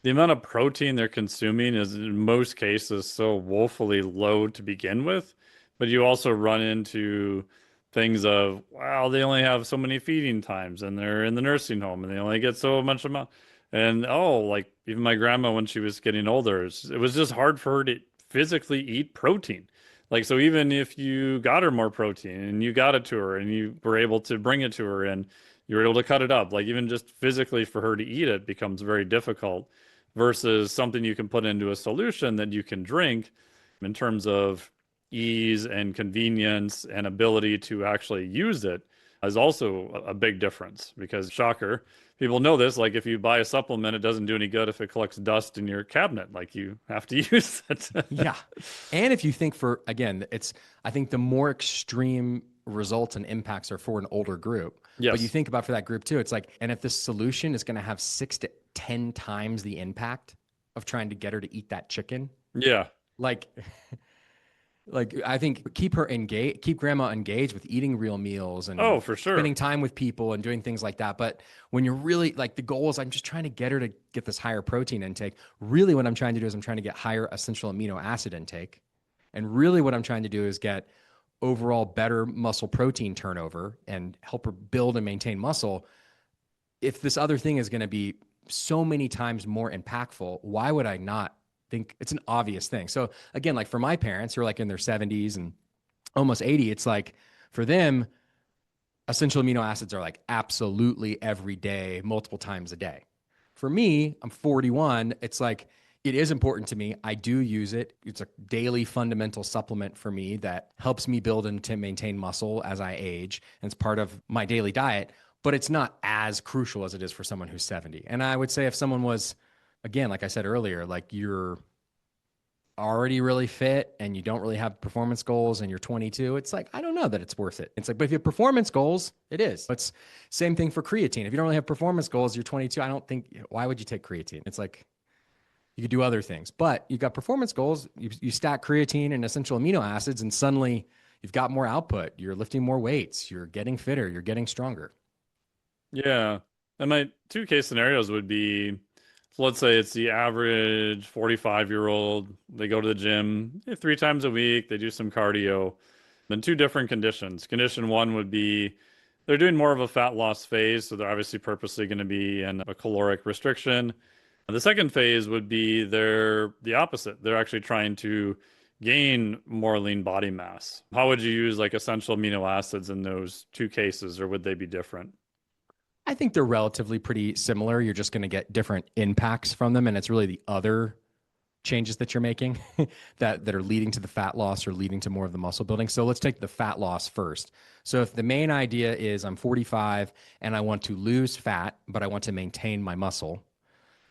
the amount of protein they're consuming is in most cases so woefully low to begin with. But you also run into things of, wow, they only have so many feeding times and they're in the nursing home and they only get so much amount. And oh, like even my grandma when she was getting older, it was just hard for her to physically eat protein. Like, so even if you got her more protein and you got it to her and you were able to bring it to her and you were able to cut it up, like even just physically for her to eat it becomes very difficult versus something you can put into a solution that you can drink in terms of ease and convenience and ability to actually use it is also a big difference because shocker, people know this. Like if you buy a supplement, it doesn't do any good if it collects dust in your cabinet. Like you have to use it. Yeah. And if you think again, I think the more extreme results and impacts are for an older group. But you Yes. think about for that group too, it's like, and if this solution is going to have 6 to 10 times the impact of trying to get her to eat that chicken, Yeah. like, like I think keep her engaged, keep grandma engaged with eating real meals and Oh, for sure. spending time with people and doing things like that. But when you're really like the goal is I'm just trying to get her to get this higher protein intake. Really what I'm trying to do is I'm trying to get higher essential amino acid intake. And really what I'm trying to do is get overall better muscle protein turnover and help her build and maintain muscle. If this other thing is going to be so many times more impactful, why would I not think it's an obvious thing? So again, like for my parents who are like in their 70s and almost 80, it's like for them, essential amino acids are like absolutely every day, multiple times a day. For me, I'm 41. It's like, it is important to me. I do use it. It's a daily fundamental supplement for me that helps me build and to maintain muscle as I age. And it's part of my daily diet, but it's not as crucial as it is for someone who's 70. And I would say if someone was, again, like I said earlier, like you're already really fit and you don't really have performance goals and you're 22, it's like, I don't know that it's worth it. It's like, but if you have performance goals, it is. It's same thing for creatine. If you don't really have performance goals, you're 22. I don't think, why would you take creatine? It's like, you could do other things, but you've got performance goals. You stack creatine and essential amino acids, and suddenly you've got more output. You're lifting more weights. You're getting fitter. You're getting stronger. Yeah. And my two case scenarios would be, so let's say it's the average 45-year-old. They go to the gym 3 times a week. They do some cardio. Then two different conditions. Condition one would be they're doing more of a fat loss phase. So they're obviously purposely going to be in a caloric restriction. The second phase would be they're the opposite. They're actually trying to gain more lean body mass. How would you use like essential amino acids in those two cases, or would they be different? I think they're relatively pretty similar. You're just going to get different impacts from them, and it's really the other changes that you're making that are leading to the fat loss or leading to more of the muscle building. So let's take the fat loss first. So if the main idea is I'm 45 and I want to lose fat, but I want to maintain my muscle,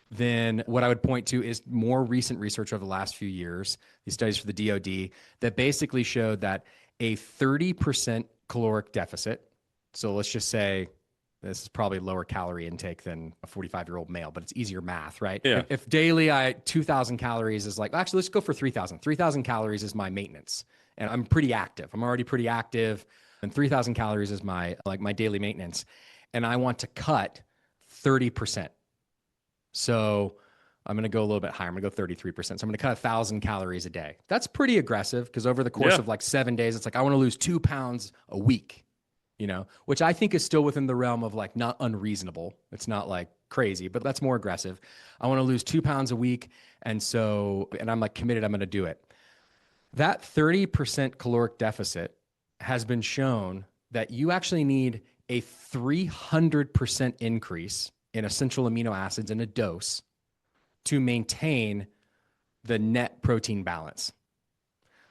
then what I would point to is more recent research over the last few years, these studies for the DoD, that basically showed that a 30% caloric deficit, so let's just say this is probably lower calorie intake than a 45-year-old male, but it's easier math, right? Yeah. If daily 2,000 calories is like, actually, let's go for 3,000. 3,000 calories is my maintenance. And I'm pretty active. I'm already pretty active. And 3,000 calories is my daily maintenance. And I want to cut 30%. So I'm going to go a little bit higher. I'm going to go 33%. So I'm going to cut 1,000 calories a day. That's pretty aggressive because over the course of like 7 days, it's like I want to lose 2 pounds a week, which I think is still within the realm of like not unreasonable. It's not like crazy, but that's more aggressive. I want to lose 2 pounds a week. And I'm like committed, I'm going to do it. That 30% caloric deficit has been shown that you actually need a 300% increase in essential amino acids in a dose to maintain the net protein balance.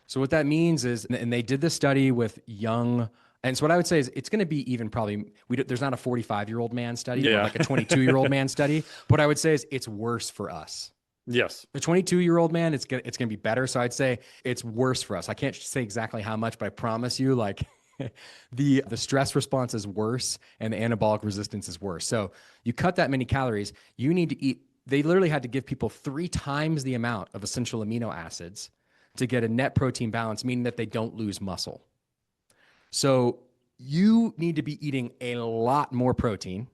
So what that means is, and they did this study with young, and so what I would say is it's going to be even probably, there's not a 45-year-old man study or like a 22-year-old man study. But what I would say is it's worse for us. Yes. The 22-year-old man, it's going to be better. So I'd say it's worse for us. I can't say exactly how much, but I promise you, like the stress response is worse and the anabolic resistance is worse. So you cut that many calories, you need to eat. They literally had to give people 3 times the amount of essential amino acids to get a net protein balance, meaning that they don't lose muscle. So you need to be eating a lot more protein,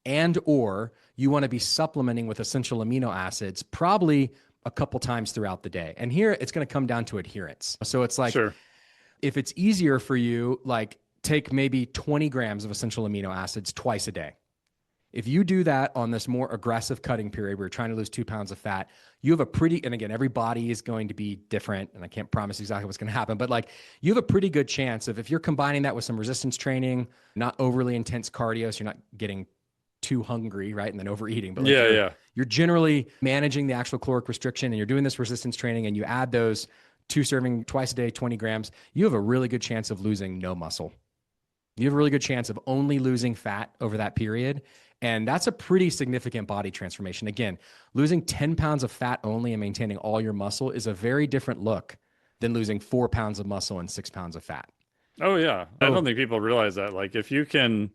and or you want to be supplementing with essential amino acids probably a couple times throughout the day. And here it's going to come down to adherence. So it's like, Sure. if it's easier for you, like take maybe 20 grams of essential amino acids twice a day. If you do that on this more aggressive cutting period where you're trying to lose 2 pounds of fat, you have a pretty, and again, every body is going to be different, and I can't promise exactly what's going to happen, but like you have a pretty good chance of, if you're combining that with some resistance training, not overly intense cardio, so you're not getting too hungry, right? And then overeating, but like you're generally managing the actual caloric restriction, and you're doing this resistance training, and you add those 2 serving twice a day, 20 grams, you have a really good chance of losing no muscle. You have a really good chance of only losing fat over that period. And that's a pretty significant body transformation. Again, losing 10 pounds of fat only and maintaining all your muscle is a very different look than losing 4 pounds of muscle and 6 pounds of fat. Oh, yeah. I don't think people realize that. Like, if you can,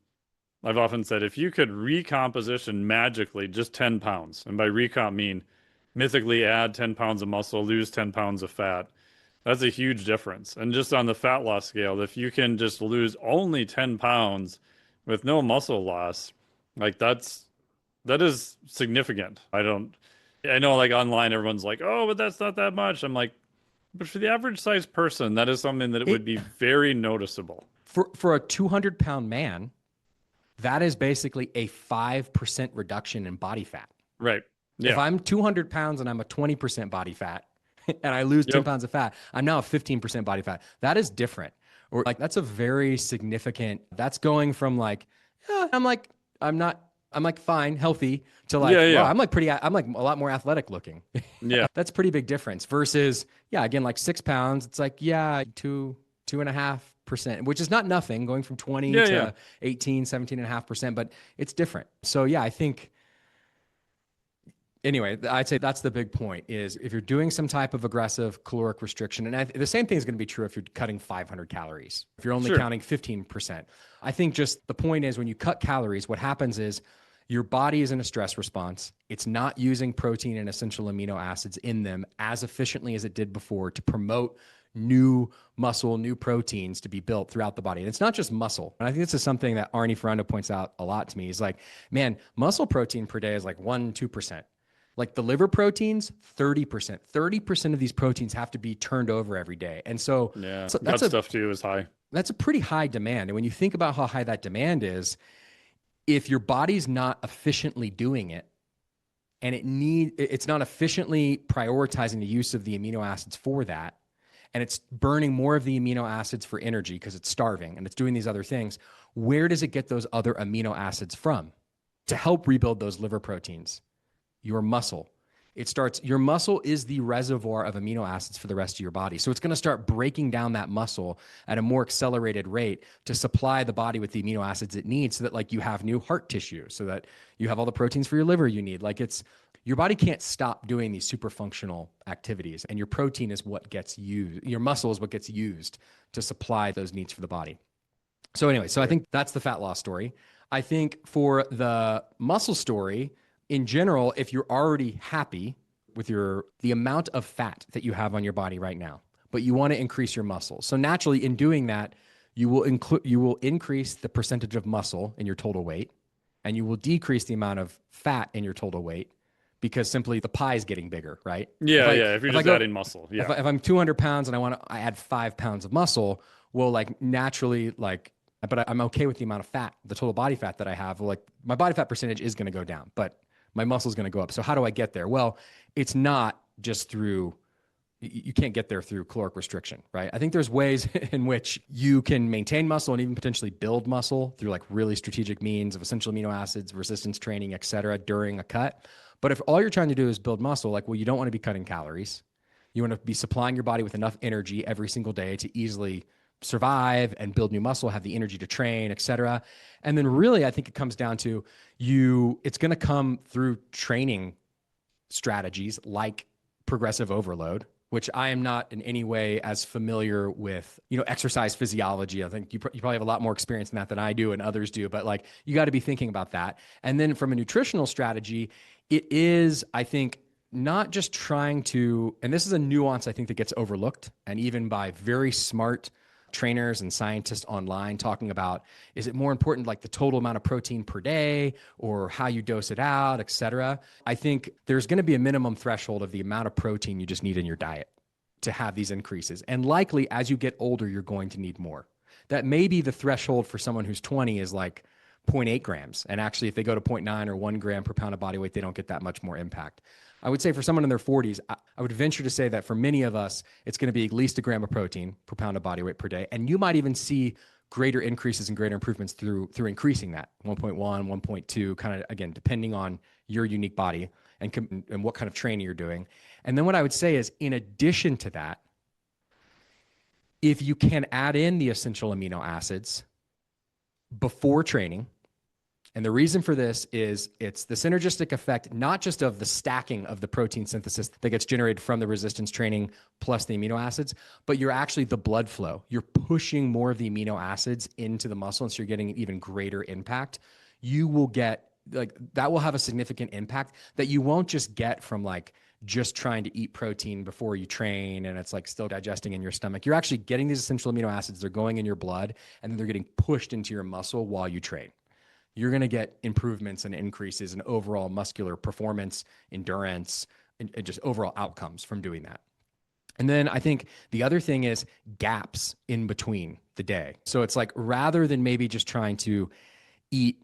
I've often said, if you could recomposition magically just 10 pounds, and by recomp mean mythically add 10 pounds of muscle, lose 10 pounds of fat, that's a huge difference. And just on the fat loss scale, if you can just lose only 10 pounds with no muscle loss, like that is significant. I know like online everyone's like, oh, but that's not that much. I'm like, but for the average sized person, that is something that it would be very noticeable. For a 200-pound man, that is basically a 5% reduction in body fat. Right. Yeah. If I'm 200 pounds and I'm a 20% body fat and I lose 10 pounds of fat, I'm now a 15% body fat. That is different. Or like, that's a very significant, that's going from like, I'm like fine, healthy, to like, wow, I'm like a lot more athletic looking. Yeah. That's a pretty big difference versus, again, like 6 pounds. It's like, 2.5%, which is not nothing, going from 20 to 18, 17.5%, but it's different. So I think, anyway, I'd say that's the big point, is if you're doing some type of aggressive caloric restriction, and the same thing is going to be true if you're cutting 500 calories, if you're only counting 15%. I think just the point is, when you cut calories, what happens is your body is in a stress response. It's not using protein and essential amino acids in them as efficiently as it did before to promote new muscle, new proteins to be built throughout the body. And it's not just muscle. And I think this is something that Arnie Ferrando points out a lot to me. He's like, man, muscle protein per day is like 1-2%. Like the liver proteins, 30%. 30% of these proteins have to be turned over every day. And so, that stuff too is high. That's a pretty high demand. And when you think about how high that demand is, if your body's not efficiently doing it, and it's not efficiently prioritizing the use of the amino acids for that, and it's burning more of the amino acids for energy because it's starving and it's doing these other things, where does it get those other amino acids from to help rebuild those liver proteins? Your muscle. Your muscle is the reservoir of amino acids for the rest of your body. So it's going to start breaking down that muscle at a more accelerated rate to supply the body with the amino acids it needs, so that like you have new heart tissue, so that you have all the proteins for your liver you need. Like your body can't stop doing these super functional activities, and your protein is what gets used. Your muscle is what gets used to supply those needs for the body. So anyway, I think that's the fat loss story. I think for the muscle story, in general, if you're already happy with the amount of fat that you have on your body right now, but you want to increase your muscle, so naturally in doing that, you will increase the percentage of muscle in your total weight, and you will decrease the amount of fat in your total weight, because simply the pie is getting bigger, right? If you're just adding muscle, If I'm 200 pounds and I add 5 pounds of muscle, well, like naturally, like, but I'm okay with the amount of fat, the total body fat that I have. Well, like my body fat percentage is going to go down, but my muscle is going to go up. So how do I get there? Well, it's not just you can't get there through caloric restriction, right? I think there's ways in which you can maintain muscle and even potentially build muscle through like really strategic means of essential amino acids, resistance training, et cetera, during a cut. But if all you're trying to do is build muscle, like, well, you don't want to be cutting calories. You want to be supplying your body with enough energy every single day to easily survive and build new muscle, have the energy to train, et cetera. And then really, I think it comes down to it's going to come through training strategies like progressive overload, which I am not in any way as familiar with, exercise physiology. I think you probably have a lot more experience in that than I do and others do, but like, you got to be thinking about that. And then from a nutritional strategy, it is, I think, not just trying to, and this is a nuance I think that gets overlooked, and even by very smart trainers and scientists online talking about, is it more important like the total amount of protein per day or how you dose it out, et cetera? I think there's going to be a minimum threshold of the amount of protein you just need in your diet to have these increases. And likely as you get older, you're going to need more. That may be the threshold for someone who's 20 is like 0.8 grams. And actually, if they go to 0.9 or 1 gram per pound of body weight, they don't get that much more impact. I would say for someone in their 40s, I would venture to say that for many of us, it's going to be at least a gram of protein per pound of body weight per day. And you might even see greater increases and greater improvements through increasing that 1.1, 1.2, kind of, again, depending on your unique body and what kind of training you're doing. And then what I would say is, in addition to that, if you can add in the essential amino acids before training, and the reason for this is it's the synergistic effect, not just of the stacking of the protein synthesis that gets generated from the resistance training plus the amino acids, but you're actually the blood flow. You're pushing more of the amino acids into the muscle, and so you're getting an even greater impact. You will get, like, that will have a significant impact that you won't just get from like just trying to eat protein before you train and it's like still digesting in your stomach. You're actually getting these essential amino acids. They're going in your blood and then they're getting pushed into your muscle while you train. You're going to get improvements and increases in overall muscular performance, endurance, and just overall outcomes from doing that. And then I think the other thing is gaps in between the day. So it's like, rather than maybe just trying to eat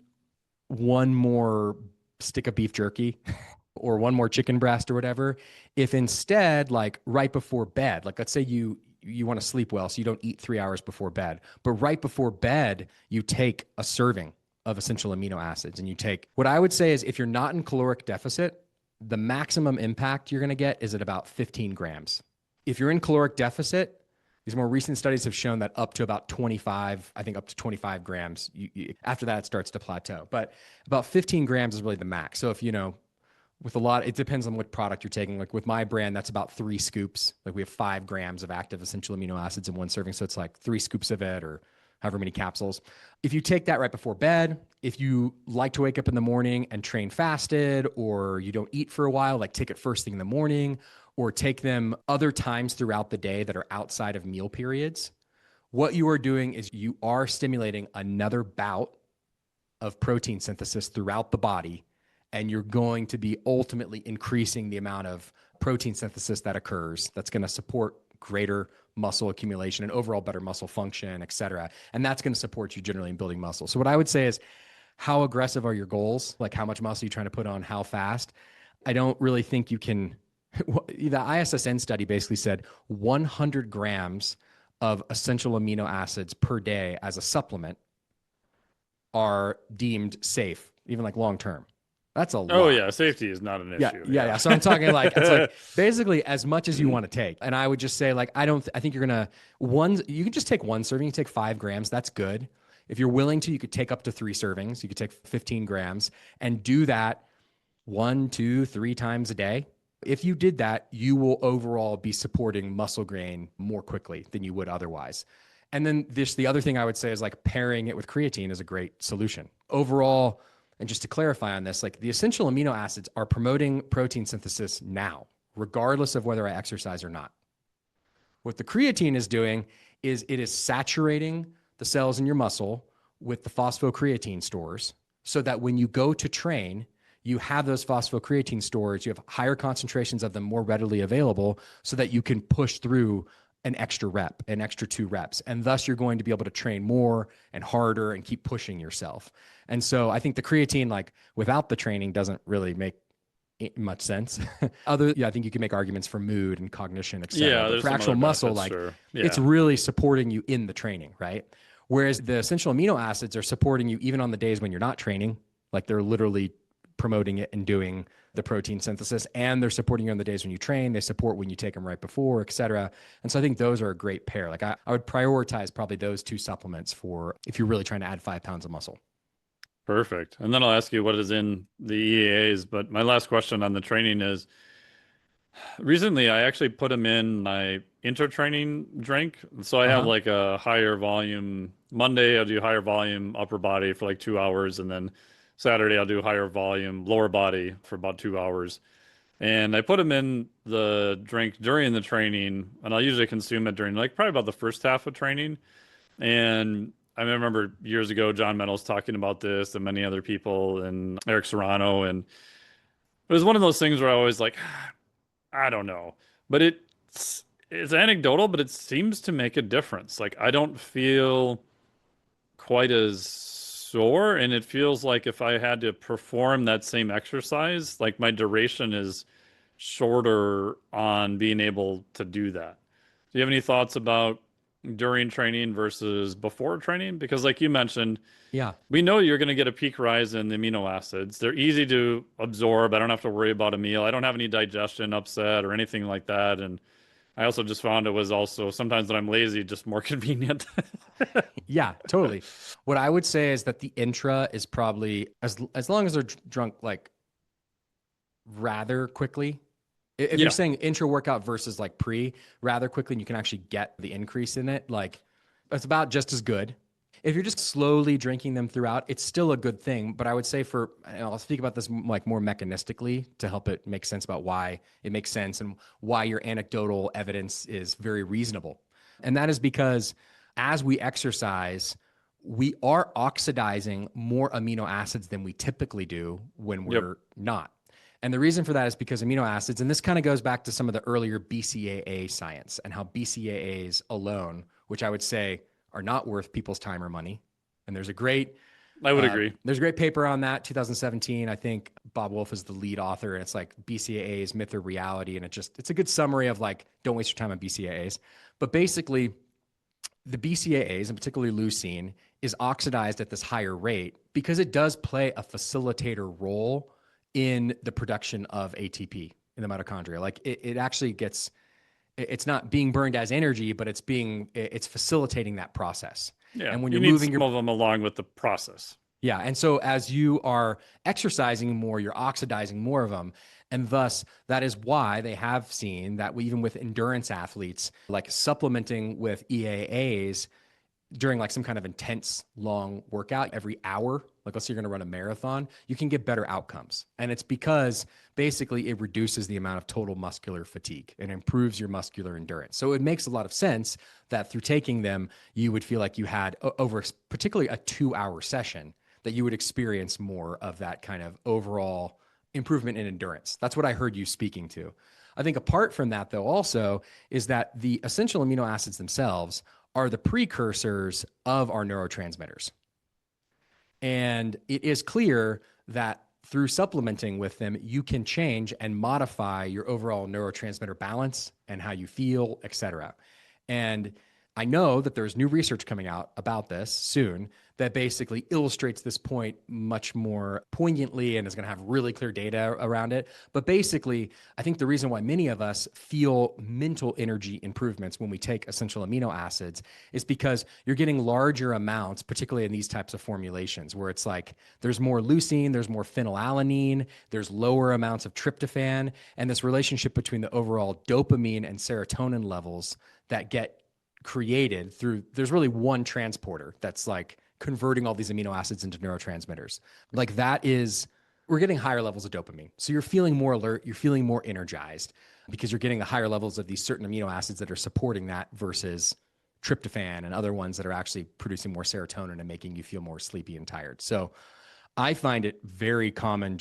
one more stick of beef jerky or one more chicken breast or whatever, if instead, like right before bed, like let's say you want to sleep well, so you don't eat 3 hours before bed, but right before bed, you take a serving of essential amino acids. And you take, what I would say is, if you're not in caloric deficit, the maximum impact you're going to get is at about 15 grams. If you're in caloric deficit, these more recent studies have shown that up to about 25, I think up to 25 grams. After that, it starts to plateau. But about 15 grams is really the max. So if, with a lot, it depends on what product you're taking. Like with my brand, that's about 3 scoops. Like we have 5 grams of active essential amino acids in one serving. So it's like 3 scoops of it, or however many capsules. If you take that right before bed, if you like to wake up in the morning and train fasted, or you don't eat for a while, like take it first thing in the morning, or take them other times throughout the day that are outside of meal periods, what you are doing is you are stimulating another bout of protein synthesis throughout the body, and you're going to be ultimately increasing the amount of protein synthesis that occurs that's going to support greater muscle accumulation and overall better muscle function, et cetera. And that's going to support you generally in building muscle. So what I would say is, how aggressive are your goals? Like how much muscle are you trying to put on, how fast? I don't really think you can. The ISSN study basically said 100 grams of essential amino acids per day as a supplement are deemed safe, even like long-term. That's a lot. Oh yeah, safety is not an issue. Yeah. So I'm talking like, it's like basically as much as you want to take. And I would just say, like, I think you're gonna you can just take one serving. You take 5 grams. That's good. If you're willing to, you could take up to 3 servings. You could take 15 grams and do that 1, 2, 3 times a day. If you did that, you will overall be supporting muscle gain more quickly than you would otherwise. And then the other thing I would say is, like, pairing it with creatine is a great solution. Overall, and just to clarify on this, like, the essential amino acids are promoting protein synthesis now, regardless of whether I exercise or not. What the creatine is doing is it is saturating the cells in your muscle with the phosphocreatine stores, so that when you go to train, you have those phosphocreatine stores, you have higher concentrations of them more readily available, so that you can push through an extra rep, an extra 2 reps. And thus you're going to be able to train more and harder and keep pushing yourself. And so I think the creatine, like, without the training, doesn't really make much sense. I think you can make arguments for mood and cognition, et cetera. But for actual muscle, like, it's really supporting you in the training, right? Whereas the essential amino acids are supporting you even on the days when you're not training. Like, they're literally promoting it and doing the protein synthesis, and they're supporting you on the days when you train. They support when you take them right before, et cetera. And so I think those are a great pair. Like, I would prioritize probably those 2 supplements for if you're really trying to add 5 pounds of muscle. Perfect. And then I'll ask you what is in the EAAs. But my last question on the training is, recently I actually put them in my intra-training drink. So I have like a higher volume. Monday I'll do higher volume upper body for like 2 hours, and then Saturday I'll do higher volume lower body for about 2 hours. And I put them in the drink during the training, and I'll usually consume it during like probably about the first half of training. And I remember years ago, John Meadows talking about this and many other people and Eric Serrano. And it was one of those things where I was like, I don't know. But it's anecdotal, but it seems to make a difference. Like I don't feel quite as sore, and it feels like if I had to perform that same exercise, like my duration is shorter on being able to do that. Do you have any thoughts about during training versus before training? Because like you mentioned, Yeah. we know you're going to get a peak rise in the amino acids. They're easy to absorb. I don't have to worry about a meal. I don't have any digestion upset or anything like that. And I also just found it was also sometimes when I'm lazy, just more convenient. Yeah, totally. What I would say is that the intra is probably as long as they're drunk like rather quickly. If Yeah, you're saying intra workout versus like pre rather quickly, and you can actually get the increase in it, like it's about just as good. If you're just slowly drinking them throughout, it's still a good thing. But I would say and I'll speak about this like more mechanistically to help it make sense about why it makes sense and why your anecdotal evidence is very reasonable. And that is because as we exercise, we are oxidizing more amino acids than we typically do when yep. we're not. And the reason for that is because amino acids, and this kind of goes back to some of the earlier BCAA science and how BCAAs alone, which I would say are not worth people's time or money. And there's a great I would agree. there's a great paper on that, 2017. I think Bob Wolf is the lead author, and it's like BCAAs, myth or reality. And it's a good summary of like, don't waste your time on BCAAs. But basically, the BCAAs, and particularly leucine, is oxidized at this higher rate because it does play a facilitator role in the production of ATP in the mitochondria. Like it actually it's not being burned as energy, but it's facilitating that process. Yeah, And when you you're need moving some of them along with the process. yeah. And so as you are exercising more, you're oxidizing more of them. And thus, that is why they have seen that even with endurance athletes, like supplementing with EAAs during like some kind of intense long workout every hour, like let's say you're going to run a marathon, you can get better outcomes. And it's because basically it reduces the amount of total muscular fatigue and improves your muscular endurance. So it makes a lot of sense that through taking them, you would feel like you had over particularly a 2-hour session that you would experience more of that kind of overall improvement in endurance. That's what I heard you speaking to. I think apart from that though also is that the essential amino acids themselves are the precursors of our neurotransmitters. And it is clear that through supplementing with them, you can change and modify your overall neurotransmitter balance and how you feel, et cetera. And I know that there's new research coming out about this soon that basically illustrates this point much more poignantly and is going to have really clear data around it. But basically, I think the reason why many of us feel mental energy improvements when we take essential amino acids is because you're getting larger amounts, particularly in these types of formulations where it's like there's more leucine, there's more phenylalanine, there's lower amounts of tryptophan, and this relationship between the overall dopamine and serotonin levels that get created through, there's really one transporter that's like converting all these amino acids into neurotransmitters. Like that is, we're getting higher levels of dopamine. So you're feeling more alert, you're feeling more energized because you're getting the higher levels of these certain amino acids that are supporting that versus tryptophan and other ones that are actually producing more serotonin and making you feel more sleepy and tired. So I find it very common.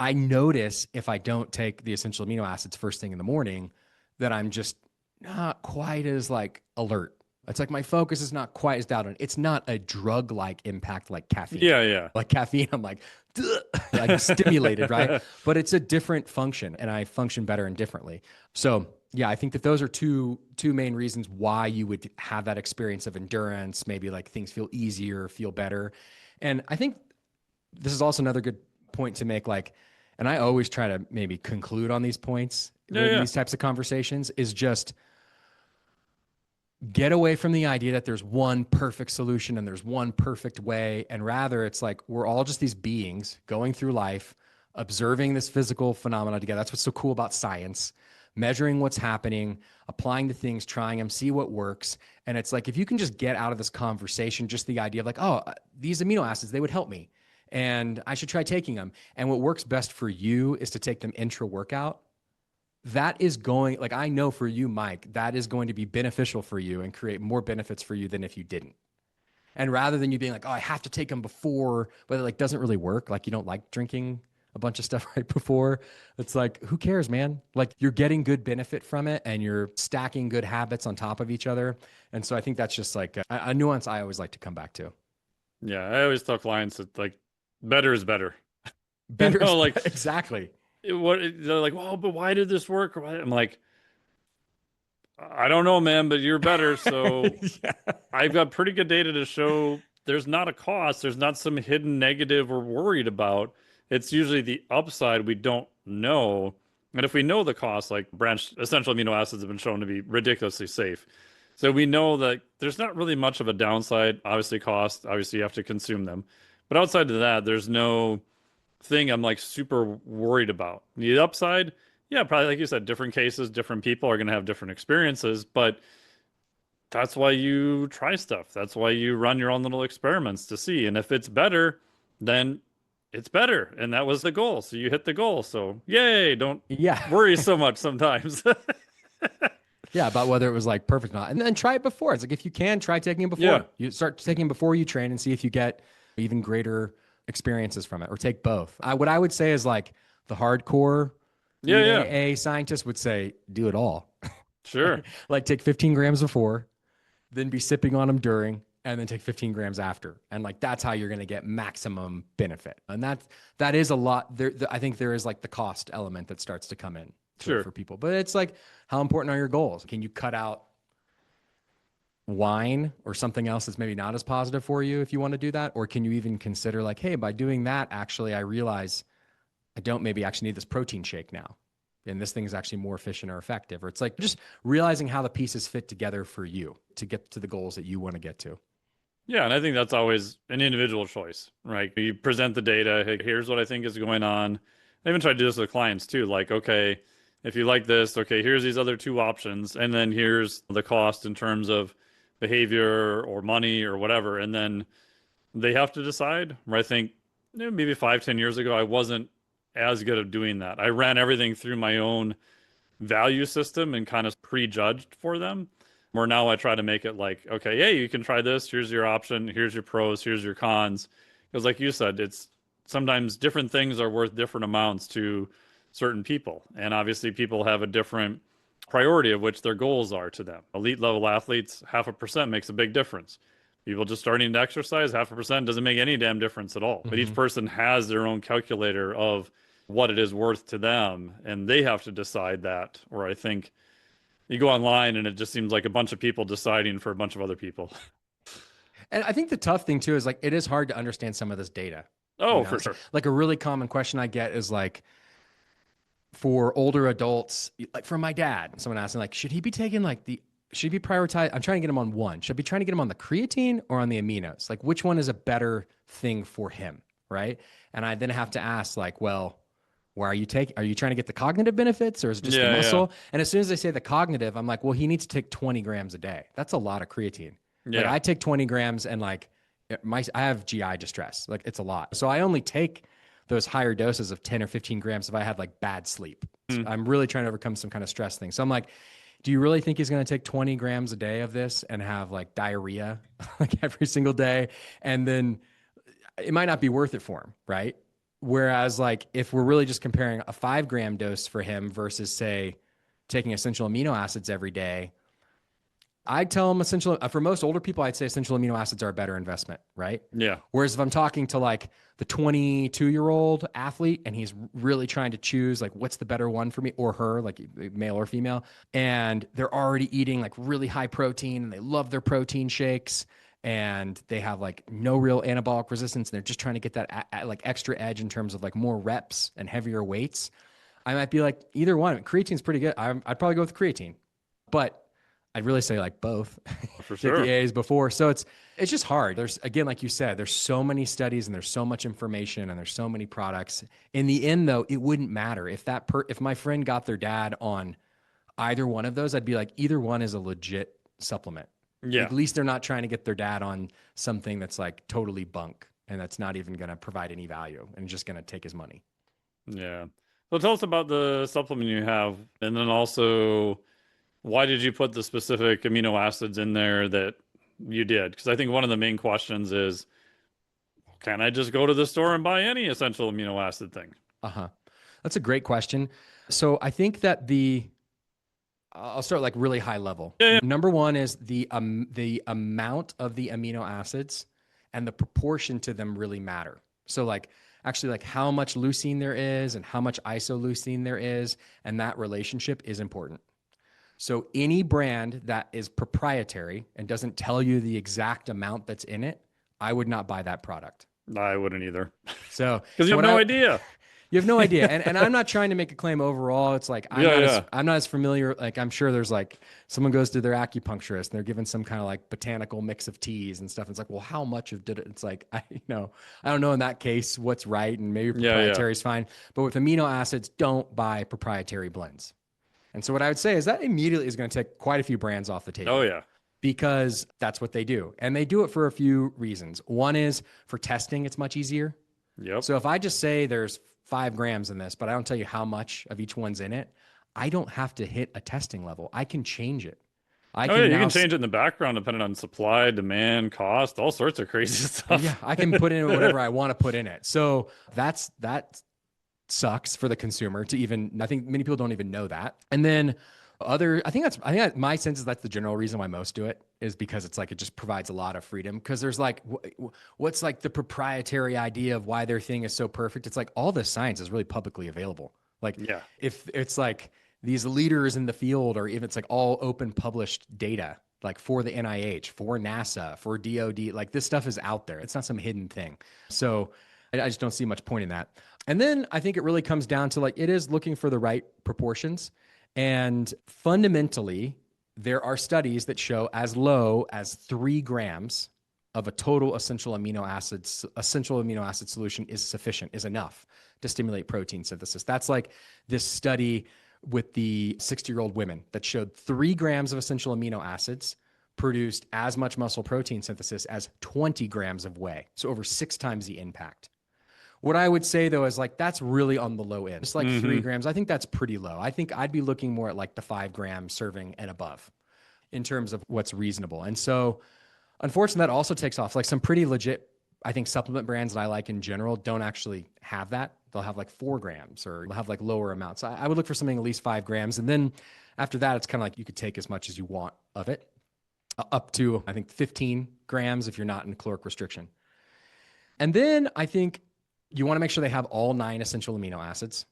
I notice if I don't take the essential amino acids first thing in the morning that I'm just not quite as like alert. It's like my focus is not quite as dialed in. It's not a drug-like impact like caffeine. Yeah. Like caffeine, I'm like, like stimulated, right? But it's a different function, and I function better and differently. So yeah, I think that those are two main reasons why you would have that experience of endurance. Maybe like things feel easier, feel better, and I think this is also another good point to make. Like, and I always try to maybe conclude on these points in these types of conversations is just get away from the idea that there's one perfect solution and there's one perfect way. And rather it's like, we're all just these beings going through life, observing this physical phenomena together. That's what's so cool about science, measuring what's happening, applying the things, trying them, see what works. And it's like, if you can just get out of this conversation, just the idea of like, oh, these amino acids, they would help me. and I should try taking them. And what works best for you is to take them intra workout. That is going, like, I know for you, Mike, that is going to be beneficial for you and create more benefits for you than if you didn't. And rather than you being like, oh, I have to take them before, but it like doesn't really work. Like you don't like drinking a bunch of stuff right before. It's like, who cares, man? Like you're getting good benefit from it and you're stacking good habits on top of each other. And so I think that's just like a nuance I always like to come back to. Yeah, I always tell clients that like better is better. Better, Like exactly. they're like, well, but why did this work? I'm like, I don't know, man, but you're better. So Yeah. I've got pretty good data to show there's not a cost. There's not some hidden negative we're worried about. It's usually the upside we don't know. And if we know the cost, like branched essential amino acids have been shown to be ridiculously safe. So we know that there's not really much of a downside. Obviously, cost. Obviously, you have to consume them. But outside of that, there's no thing I'm like super worried about. The upside, yeah, probably like you said, different cases, different people are going to have different experiences, but that's why you try stuff. That's why you run your own little experiments to see. And if it's better, then it's better. And that was the goal. So you hit the goal. So yay, don't Yeah. worry so much sometimes. Yeah, about whether it was like perfect or not. And then try it before. It's like if you can, try taking it before. Yeah. You start taking it before you train and see if you get even greater experiences from it, or take both. What I would say is like the hardcore Yeah. EAA scientist would say, do it all. Sure. Like take 15 grams before, then be sipping on them during, and then take 15 grams after. And like, that's how you're going to get maximum benefit. And that is a lot there. I think there is like the cost element that starts to come in Sure. for people, but it's like, how important are your goals? Can you cut out wine or something else that's maybe not as positive for you if you want to do that? Or can you even consider like, hey, by doing that, actually, I realize I don't maybe actually need this protein shake now. And this thing is actually more efficient or effective. Or it's like just realizing how the pieces fit together for you to get to the goals that you want to get to. Yeah, and I think that's always an individual choice, right? You present the data, hey, here's what I think is going on. I even try to do this with clients too, like, okay, if you like this, okay, here's these other two options, and then here's the cost in terms of behavior or money or whatever, and then they have to decide. Where I think maybe 5, 10 years ago, I wasn't as good at doing that. I ran everything through my own value system and kind of prejudged for them. Where now I try to make it like, okay, hey, you can try this. Here's your option. Here's your pros. Here's your cons. Because like you said, it's sometimes different things are worth different amounts to certain people. And obviously people have a different priority of which their goals are to them. Elite level athletes, 0.5% makes a big difference. People just starting to exercise, 0.5% doesn't make any damn difference at all. Mm-hmm. But each person has their own calculator of what it is worth to them. And they have to decide that. Or I think you go online and it just seems like a bunch of people deciding for a bunch of other people. And I think the tough thing too is like, it is hard to understand some of this data. Oh, for sure. Like a really common question I get is like, for older adults, like from my dad, someone asked me like, should he be taking like should he be prioritized? I'm trying to get him on one. Should I be trying to get him on the creatine or on the aminos? Like which one is a better thing for him? Right. And I then have to ask like, well, where are you trying to get the cognitive benefits or is it just the muscle? Yeah. And as soon as they say the cognitive, I'm like, well, he needs to take 20 grams a day. That's a lot of creatine. Yeah. Like I take 20 grams and like I have GI distress. Like it's a lot. So I only take those higher doses of 10 or 15 grams if I had like bad sleep. So I'm really trying to overcome some kind of stress thing. So I'm like, do you really think he's going to take 20 grams a day of this and have like diarrhea like every single day? And then it might not be worth it for him, right? Whereas like if we're really just comparing a 5-gram dose for him versus say taking essential amino acids every day, I tell them for most older people, I'd say essential amino acids are a better investment, right? Yeah. Whereas if I'm talking to like the 22-year-old athlete and he's really trying to choose like what's the better one for me or her, like male or female, and they're already eating like really high protein and they love their protein shakes and they have like no real anabolic resistance and they're just trying to get that like extra edge in terms of like more reps and heavier weights, I might be like either one. Creatine's pretty good. I'd probably go with creatine, but I'd really say like both. For sure. Get the A's before. So it's just hard. There's, again, like you said, there's so many studies and there's so much information and there's so many products. In the end though, it wouldn't matter if if my friend got their dad on either one of those, I'd be like, either one is a legit supplement. Yeah. At least they're not trying to get their dad on something that's like totally bunk and that's not even going to provide any value and just going to take his money. Yeah. So tell us about the supplement you have, and then also why did you put the specific amino acids in there that you did? Because I think one of the main questions is, can I just go to the store and buy any essential amino acid thing? Uh-huh. That's a great question. So I think that I'll start like really high level. Yeah, yeah. Number one is the amount of the amino acids and the proportion to them really matter. So like actually like how much leucine there is and how much isoleucine there is, and that relationship is important. So any brand that is proprietary and doesn't tell you the exact amount that's in it, I would not buy that product. I wouldn't either. So because you have no idea. You have no idea. And I'm not trying to make a claim overall. It's like, I'm not as familiar. Like, I'm sure there's like, someone goes to their acupuncturist and they're given some kind of like botanical mix of teas and stuff. It's like, well, how much of did it? It's like, I don't know in that case what's right. And maybe proprietary is fine. But with amino acids, don't buy proprietary blends. And so what I would say is that immediately is going to take quite a few brands off the table. Oh, yeah. Because that's what they do. And they do it for a few reasons. One is for testing, it's much easier. Yep. So if I just say there's 5 grams in this, but I don't tell you how much of each one's in it, I don't have to hit a testing level. I can change it. You can change it in the background depending on supply, demand, cost, all sorts of crazy stuff. Yeah, I can put in whatever I want to put in it. So that sucks for the consumer to even, I think many people don't even know that. And then I think my sense is that's the general reason why most do it, is because it's like, it just provides a lot of freedom. Because there's like, what's like the proprietary idea of why their thing is so perfect? It's like all the science is really publicly available. Like, if it's like these leaders in the field, or even it's like all open published data, like for the NIH, for NASA, for DOD, like this stuff is out there. It's not some hidden thing. So I just don't see much point in that. And then I think it really comes down to like, it is looking for the right proportions. And fundamentally, there are studies that show as low as 3 grams of a total essential amino acid solution is sufficient, is enough to stimulate protein synthesis. That's like this study with the 60-year-old women that showed 3 grams of essential amino acids produced as much muscle protein synthesis as 20 grams of whey. So over 6 times the impact. What I would say though is like, that's really on the low end. It's like 3 grams. I think that's pretty low. I think I'd be looking more at like the 5-gram serving and above in terms of what's reasonable. And so unfortunately, that also takes off. Like some pretty legit, I think supplement brands that I like in general don't actually have that. They'll have like 4 grams or they'll have like lower amounts. So I would look for something at least 5 grams. And then after that, it's kind of like you could take as much as you want of it, up to, I think, 15 grams if you're not in caloric restriction. And then I think you want to make sure they have all 9 essential amino acids.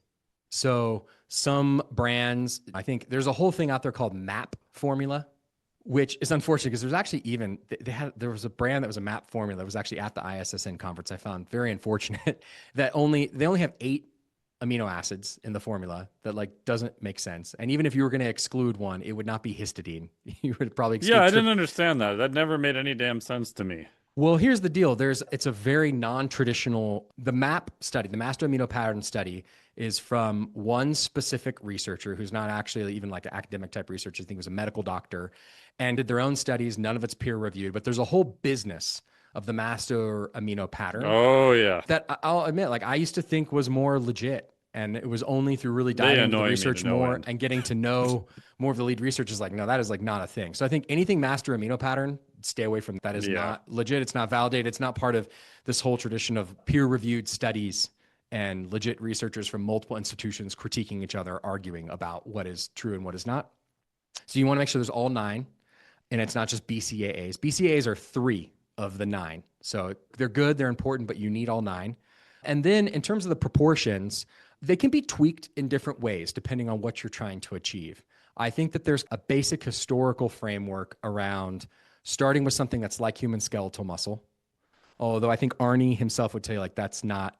So some brands, I think there's a whole thing out there called MAP formula, which is unfortunate because there's actually even, there was a brand that was a MAP formula that was actually at the ISSN conference. I found very unfortunate that they only have 8 amino acids in the formula. That like doesn't make sense. And even if you were going to exclude one, it would not be histidine. You would probably exclude. Yeah, I didn't understand that. That never made any damn sense to me. Well, here's the deal. It's a very non-traditional, the MAP study, the master amino pattern study, is from one specific researcher who's not actually even like an academic type researcher. I think he was a medical doctor, and did their own studies. None of it's peer reviewed, but there's a whole business of the master amino pattern. Oh yeah. That I'll admit, like I used to think was more legit. And it was only through really diving into the research more and getting to know more of the lead researchers like, no, that is like not a thing. So I think anything master amino pattern, stay away from that. Is not legit. It's not validated. It's not part of this whole tradition of peer reviewed studies and legit researchers from multiple institutions critiquing each other, arguing about what is true and what is not. So you want to make sure there's all 9, and it's not just BCAAs. BCAAs are 3 of the 9. So they're good, they're important, but you need all 9. And then in terms of the proportions, they can be tweaked in different ways depending on what you're trying to achieve. I think that there's a basic historical framework around starting with something that's like human skeletal muscle. Although I think Arnie himself would tell you like that's not,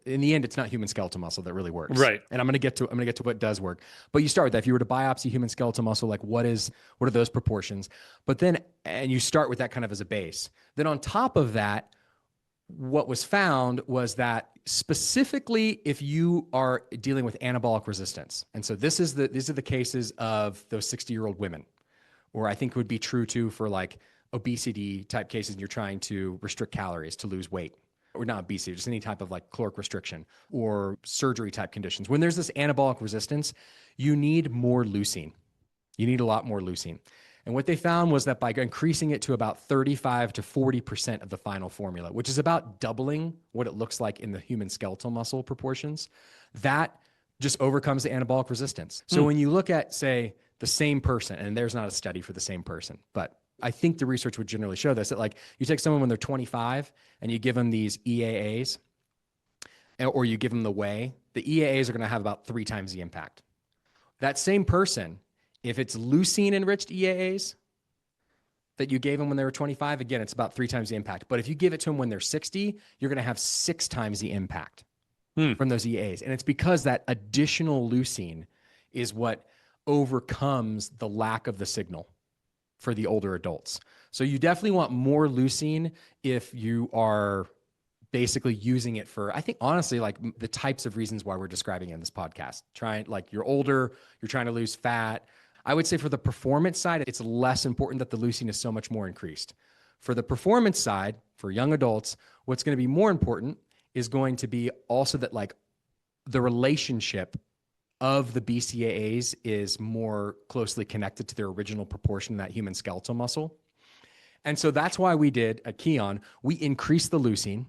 in the end, it's not human skeletal muscle that really works. Right. And I'm going to get to what does work. But you start with that. If you were to biopsy human skeletal muscle, like what are those proportions? But then, and you start with that kind of as a base. Then on top of that, what was found was that specifically if you are dealing with anabolic resistance, and so these are the cases of those 60-year-old women, or I think would be true too for like obesity type cases and you're trying to restrict calories to lose weight. or not obesity, just any type of like caloric restriction or surgery type conditions. When there's this anabolic resistance, you need more leucine. You need a lot more leucine. And what they found was that by increasing it to about 35 to 40% of the final formula, which is about doubling what it looks like in the human skeletal muscle proportions, that just overcomes the anabolic resistance. So when you look at, say, the same person, and there's not a study for the same person, but I think the research would generally show this, that like you take someone when they're 25 and you give them these EAAs, or you give them the whey, the EAAs are going to have about 3 times the impact. That same person, if it's leucine enriched EAAs that you gave them when they were 25, again, it's about 3 times the impact. But if you give it to them when they're 60, you're going to have 6 times the impact from those EAAs. And it's because that additional leucine is what overcomes the lack of the signal for the older adults. So you definitely want more leucine if you are basically using it for, I think, honestly, like the types of reasons why we're describing it in this podcast. Like you're older, you're trying to lose fat. I would say for the performance side, it's less important that the leucine is so much more increased. For the performance side, for young adults, what's going to be more important is going to be also that like the relationship of the BCAAs is more closely connected to their original proportion in that human skeletal muscle. And so that's why we did at Kion, we increased the leucine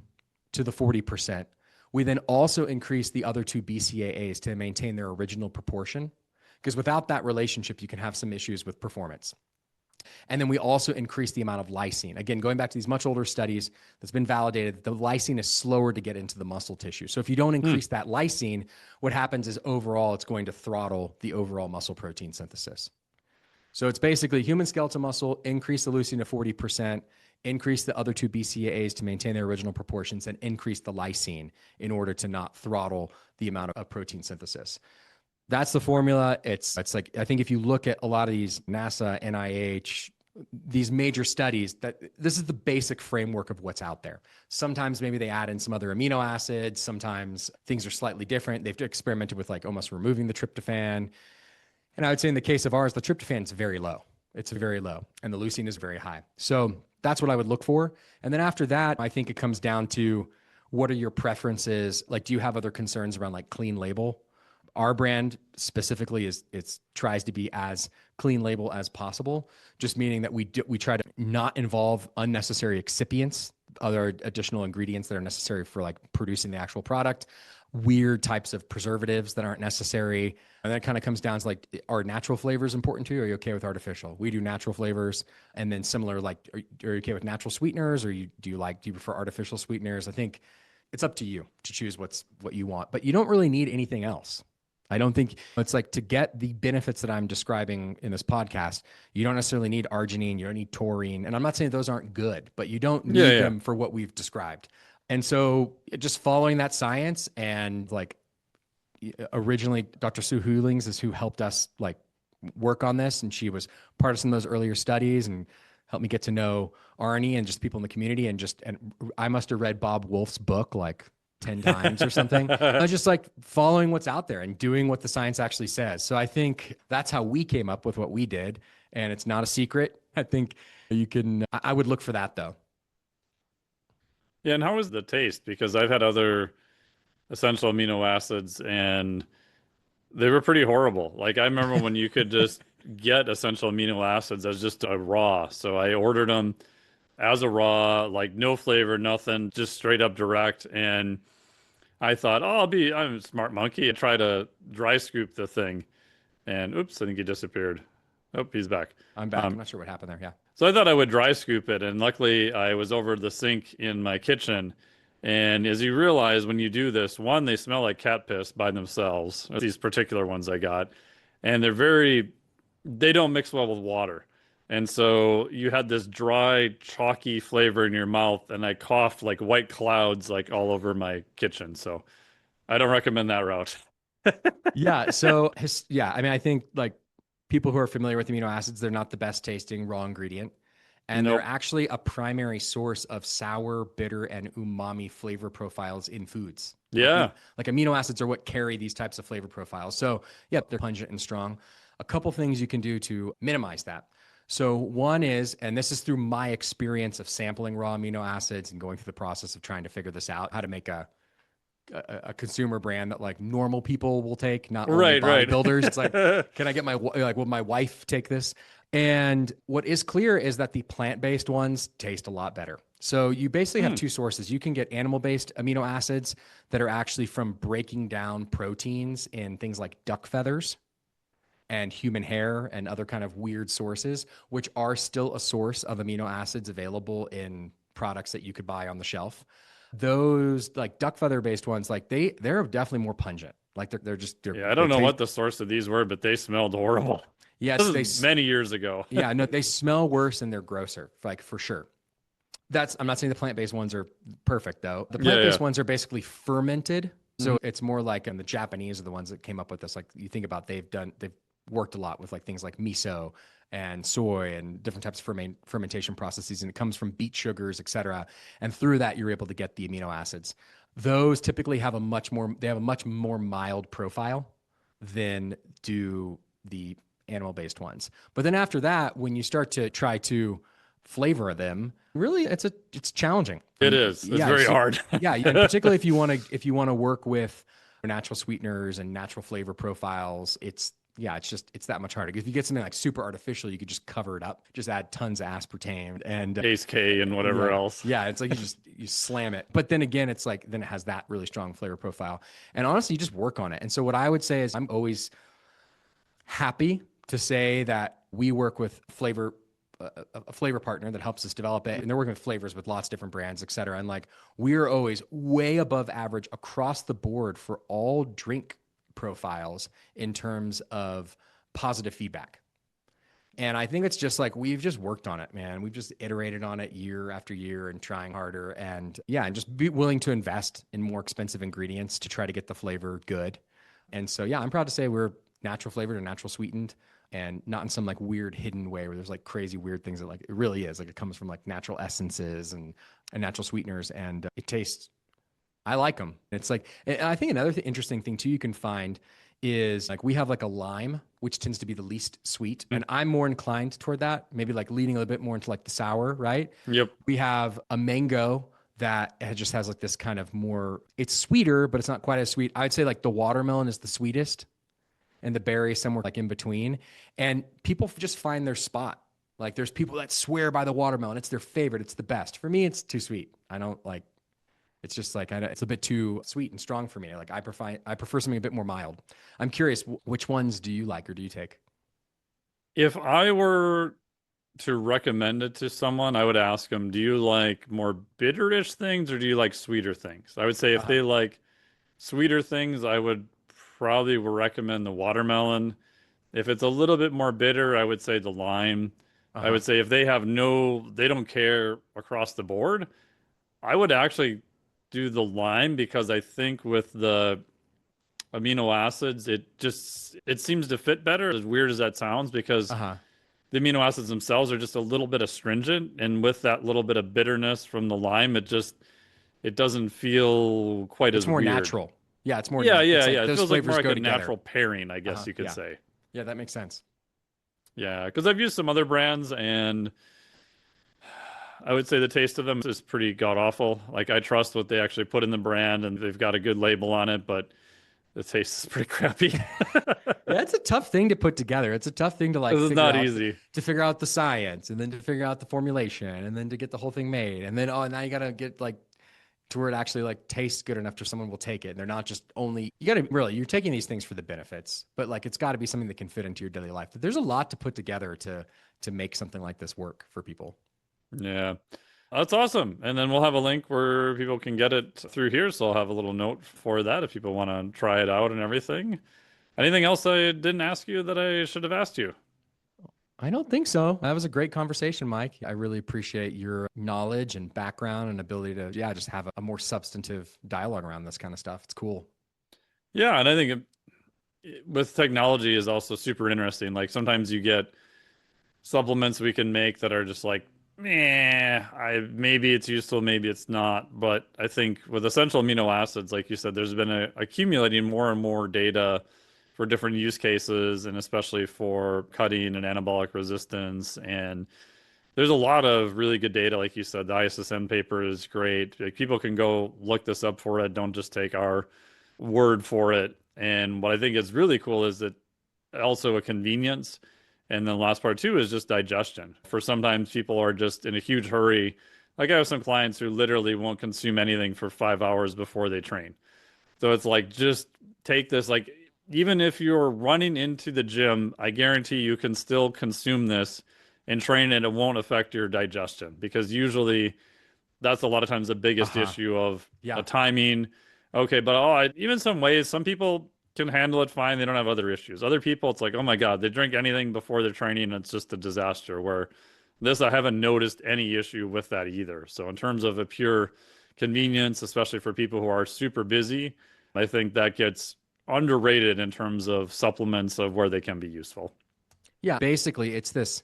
to the 40%. We then also increased the other 2 BCAAs to maintain their original proportion, because without that relationship, you can have some issues with performance. And then we also increased the amount of lysine. Again, going back to these much older studies that's been validated, the lysine is slower to get into the muscle tissue. So if you don't increase that lysine, what happens is overall, it's going to throttle the overall muscle protein synthesis. So it's basically human skeletal muscle, increase the leucine to 40%, increase the other 2 BCAAs to maintain their original proportions, and increase the lysine in order to not throttle the amount of protein synthesis. That's the formula. It's like, I think if you look at a lot of these NASA, NIH, these major studies, that this is the basic framework of what's out there. Sometimes maybe they add in some other amino acids. Sometimes things are slightly different. They've experimented with like almost removing the tryptophan. And I would say in the case of ours, the tryptophan is very low. It's very low. And the leucine is very high. So that's what I would look for. And then after that, I think it comes down to what are your preferences? Like, do you have other concerns around like clean label? Our brand specifically tries to be as clean label as possible, just meaning that we try to not involve unnecessary excipients, other additional ingredients that are necessary for like producing the actual product, weird types of preservatives that aren't necessary. And that kind of comes down to like, are natural flavors important to you? Or are you okay with artificial? We do natural flavors. And then similar, like, are you okay with natural sweeteners, or do you prefer artificial sweeteners? I think it's up to you to choose what you want, but you don't really need anything else. I don't think it's like, to get the benefits that I'm describing in this podcast, you don't necessarily need arginine, you don't need taurine. And I'm not saying those aren't good, but you don't need them for what we've described. And so just following that science, and like originally Dr. Sue Hoolings is who helped us like work on this. And she was part of some of those earlier studies and helped me get to know Arnie and just people in the community. And I must have read Bob Wolf's book like 10 times or something. I was just like following what's out there and doing what the science actually says. So I think that's how we came up with what we did. And it's not a secret. I think I would look for that though. Yeah, and how was the taste? Because I've had other essential amino acids and they were pretty horrible. Like I remember when you could just get essential amino acids as just a raw. So I ordered them as a raw, like no flavor, nothing, just straight up direct. And I thought, I'm a smart monkey and try to dry scoop the thing. And oops, I think he disappeared. Oh, he's back. I'm back. I'm not sure what happened there. Yeah. So I thought I would dry scoop it. And luckily I was over the sink in my kitchen. And as you realize, when you do this, one, they smell like cat piss by themselves, these particular ones I got. And they don't mix well with water. And so you had this dry, chalky flavor in your mouth, and I coughed like white clouds like all over my kitchen. So I don't recommend that route. Yeah. So I mean, I think like people who are familiar with amino acids, they're not the best tasting raw ingredient. And they're actually a primary source of sour, bitter, and umami flavor profiles in foods. Yeah. Like amino acids are what carry these types of flavor profiles. So yeah, they're pungent and strong. A couple things you can do to minimize that. So one is, and this is through my experience of sampling raw amino acids and going through the process of trying to figure this out, how to make a consumer brand that like normal people will take, not only Right. bodybuilders. It's like, can I get will my wife take this? And what is clear is that the plant-based ones taste a lot better. So you basically have two sources. You can get animal-based amino acids that are actually from breaking down proteins in things like duck feathers and human hair and other kind of weird sources, which are still a source of amino acids available in products that you could buy on the shelf. Those like duck feather based ones, like they're definitely more pungent. Like Yeah, I don't know what the source of these were, but they smelled horrible. Yes, This is many years ago. Yeah, no, they smell worse and they're grosser, like for sure. I'm not saying the plant-based ones are perfect though. The plant-based ones are basically fermented. So it's more like, and the Japanese are the ones that came up with this. Like you think about, they've worked a lot with like things like miso and soy and different types of fermentation processes. And it comes from beet sugars, et cetera. And through that, you're able to get the amino acids. Those typically have a much more mild profile than do the animal-based ones. But then after that, when you start to try to flavor them, really it's challenging. It is. It's very hard. Yeah, and particularly if you want to work with natural sweeteners and natural flavor profiles, it's that much harder. If you get something like super artificial, you could just cover it up, just add tons of aspartame and Ace K and whatever else. Yeah, it's like you slam it. But then again, it's like then it has that really strong flavor profile. And honestly, you just work on it. And so what I would say is I'm always happy to say that we work with a flavor partner that helps us develop it. And they're working with flavors with lots of different brands, et cetera. And like, we're always way above average across the board for all drink profiles in terms of positive feedback. And I think it's just like, we've just worked on it, man. We've just iterated on it year after year and trying harder and just be willing to invest in more expensive ingredients to try to get the flavor good. And so, I'm proud to say we're natural flavored or natural sweetened, and not in some like weird hidden way where there's like crazy weird things that like it really is like it comes from like natural essences and natural sweeteners, and it tastes. I like them. It's like, and I think another interesting thing too you can find is like we have like a lime, which tends to be the least sweet, and I'm more inclined toward that, maybe like leaning a little bit more into like the sour, right? Yep. We have a mango that just has like this kind of more, it's sweeter, but it's not quite as sweet. I'd say like the watermelon is the sweetest and the berry is somewhere like in between. And people just find their spot. Like there's people that swear by the watermelon. It's their favorite. It's the best. For me, it's too sweet. I don't like, it's just like, it's a bit too sweet and strong for me. Like I prefer something a bit more mild. I'm curious, which ones do you like or do you take? If I were to recommend it to someone, I would ask them, do you like more bitterish things or do you like sweeter things? I would say if they like sweeter things, I would probably recommend the watermelon. If it's a little bit more bitter, I would say the lime. I would say if they don't care across the board, I would actually do the lime, because I think with the amino acids, it seems to fit better, as weird as that sounds, because the amino acids themselves are just a little bit astringent, and with that little bit of bitterness from the lime, it doesn't feel quite as more weird. Natural. Yeah, it's more Yeah. Like It feels like more like a together. natural pairing, I guess you could say. Yeah, that makes sense. Yeah, because I've used some other brands, and I would say the taste of them is pretty god awful. Like I trust what they actually put in the brand, and they've got a good label on it, but the taste is pretty crappy. Yeah, it's a tough thing to put together. It's a tough thing to like. This is not easy to figure out the science, and then to figure out the formulation, and then to get the whole thing made, and then now you gotta get like to where it actually like tastes good enough to someone will take it. And they're not just only, you're taking these things for the benefits, but like, it's got to be something that can fit into your daily life. But there's a lot to put together to make something like this work for people. Yeah, that's awesome. And then we'll have a link where people can get it through here. So I'll have a little note for that if people want to try it out and everything. Anything else I didn't ask you that I should have asked you? I don't think so. That was a great conversation, Mike. I really appreciate your knowledge and background and ability to, just have a more substantive dialogue around this kind of stuff. It's cool. Yeah, and I think with technology is also super interesting. Like sometimes you get supplements we can make that are just like, maybe it's useful, maybe it's not. But I think with essential amino acids, like you said, there's been accumulating more and more data for different use cases, and especially for cutting and anabolic resistance. And there's a lot of really good data. Like you said, the ISSN paper is great. Like, people can go look this up for it. Don't just take our word for it. And what I think is really cool is that also a convenience. And then the last part too is just digestion. For sometimes people are just in a huge hurry. Like, I have some clients who literally won't consume anything for 5 hours before they train. So it's like, just take this, like, even if you're running into the gym, I guarantee you can still consume this and train, and it won't affect your digestion, because usually that's a lot of times the biggest issue of the timing. Okay, but even some ways, some people can handle it fine. They don't have other issues. Other people, it's like, oh my God, they drink anything before they're training, and it's just a disaster. Where this, I haven't noticed any issue with that either. So in terms of a pure convenience, especially for people who are super busy, I think that gets underrated in terms of supplements of where they can be useful. Yeah, basically it's this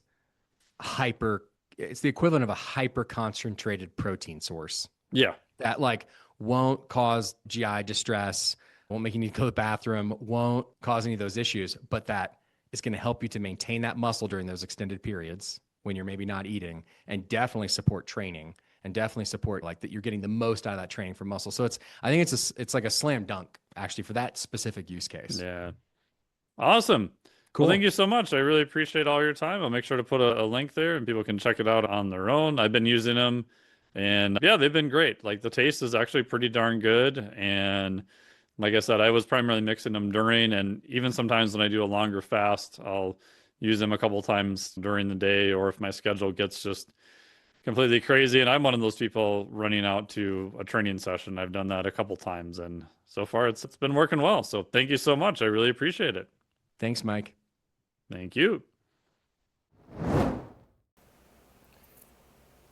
it's the equivalent of a hyper concentrated protein source. Yeah. That like won't cause GI distress, won't make you need to go to the bathroom, won't cause any of those issues, but that is going to help you to maintain that muscle during those extended periods when you're maybe not eating, and definitely support training, and definitely support like that you're getting the most out of that training for muscle. So I think it's like a slam dunk actually for that specific use case. Yeah. Awesome. Cool. Well, thank you so much. I really appreciate all your time. I'll make sure to put a link there and people can check it out on their own. I've been using them, and yeah, they've been great. Like, the taste is actually pretty darn good. And like I said, I was primarily mixing them during, and even sometimes when I do a longer fast, I'll use them a couple times during the day, or if my schedule gets just completely crazy. And I'm one of those people running out to a training session. I've done that a couple times, and so far it's been working well. So thank you so much. I really appreciate it. Thanks, Mike. Thank you.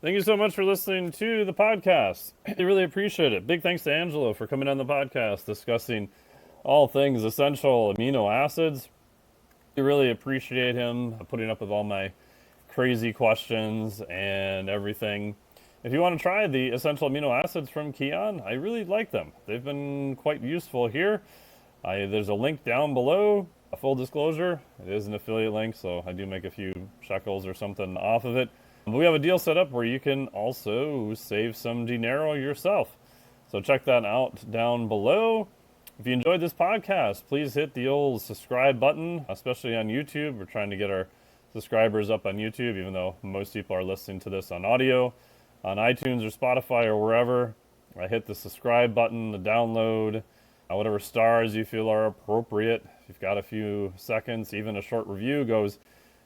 Thank you so much for listening to the podcast. I really appreciate it. Big thanks to Angelo for coming on the podcast, discussing all things essential amino acids. I really appreciate him putting up with all my crazy questions and everything. If you want to try the essential amino acids from Kion, I really like them. They've been quite useful here. There's a link down below. A full disclosure, it is an affiliate link, so I do make a few shekels or something off of it. But we have a deal set up where you can also save some dinero yourself. So check that out down below. If you enjoyed this podcast, please hit the old subscribe button, especially on YouTube. We're trying to get our subscribers up on YouTube, even though most people are listening to this on audio. On iTunes or Spotify or wherever, hit the subscribe button, the download, whatever stars you feel are appropriate. If you've got a few seconds, even a short review goes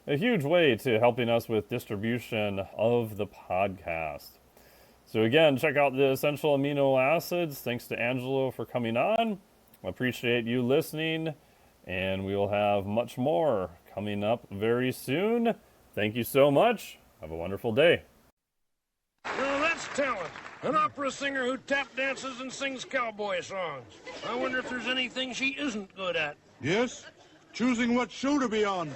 a huge way to helping us with distribution of the podcast. So again, check out the essential amino acids. Thanks to Angelo for coming on. I appreciate you listening, and we will have much more coming up very soon. Thank you so much. Have a wonderful day. Now that's talent. An opera singer who tap dances and sings cowboy songs. I wonder if there's anything she isn't good at. Yes? Choosing what show to be on.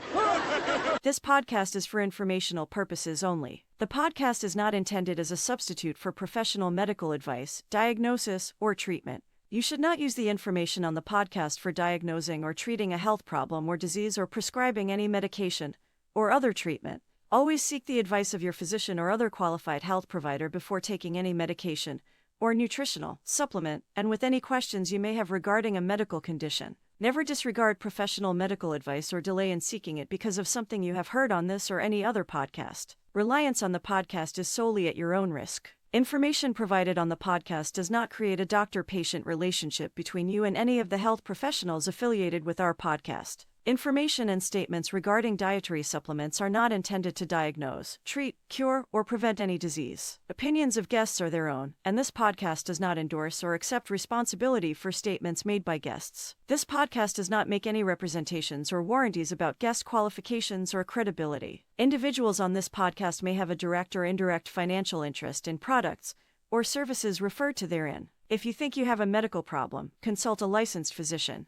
This podcast is for informational purposes only. The podcast is not intended as a substitute for professional medical advice, diagnosis, or treatment. You should not use the information on the podcast for diagnosing or treating a health problem or disease, or prescribing any medication or other treatment. Always seek the advice of your physician or other qualified health provider before taking any medication or nutritional supplement, and with any questions you may have regarding a medical condition. Never disregard professional medical advice or delay in seeking it because of something you have heard on this or any other podcast. Reliance on the podcast is solely at your own risk. Information provided on the podcast does not create a doctor-patient relationship between you and any of the health professionals affiliated with our podcast. Information and statements regarding dietary supplements are not intended to diagnose, treat, cure, or prevent any disease. Opinions of guests are their own, and this podcast does not endorse or accept responsibility for statements made by guests. This podcast does not make any representations or warranties about guest qualifications or credibility. Individuals on this podcast may have a direct or indirect financial interest in products or services referred to therein. If you think you have a medical problem, consult a licensed physician.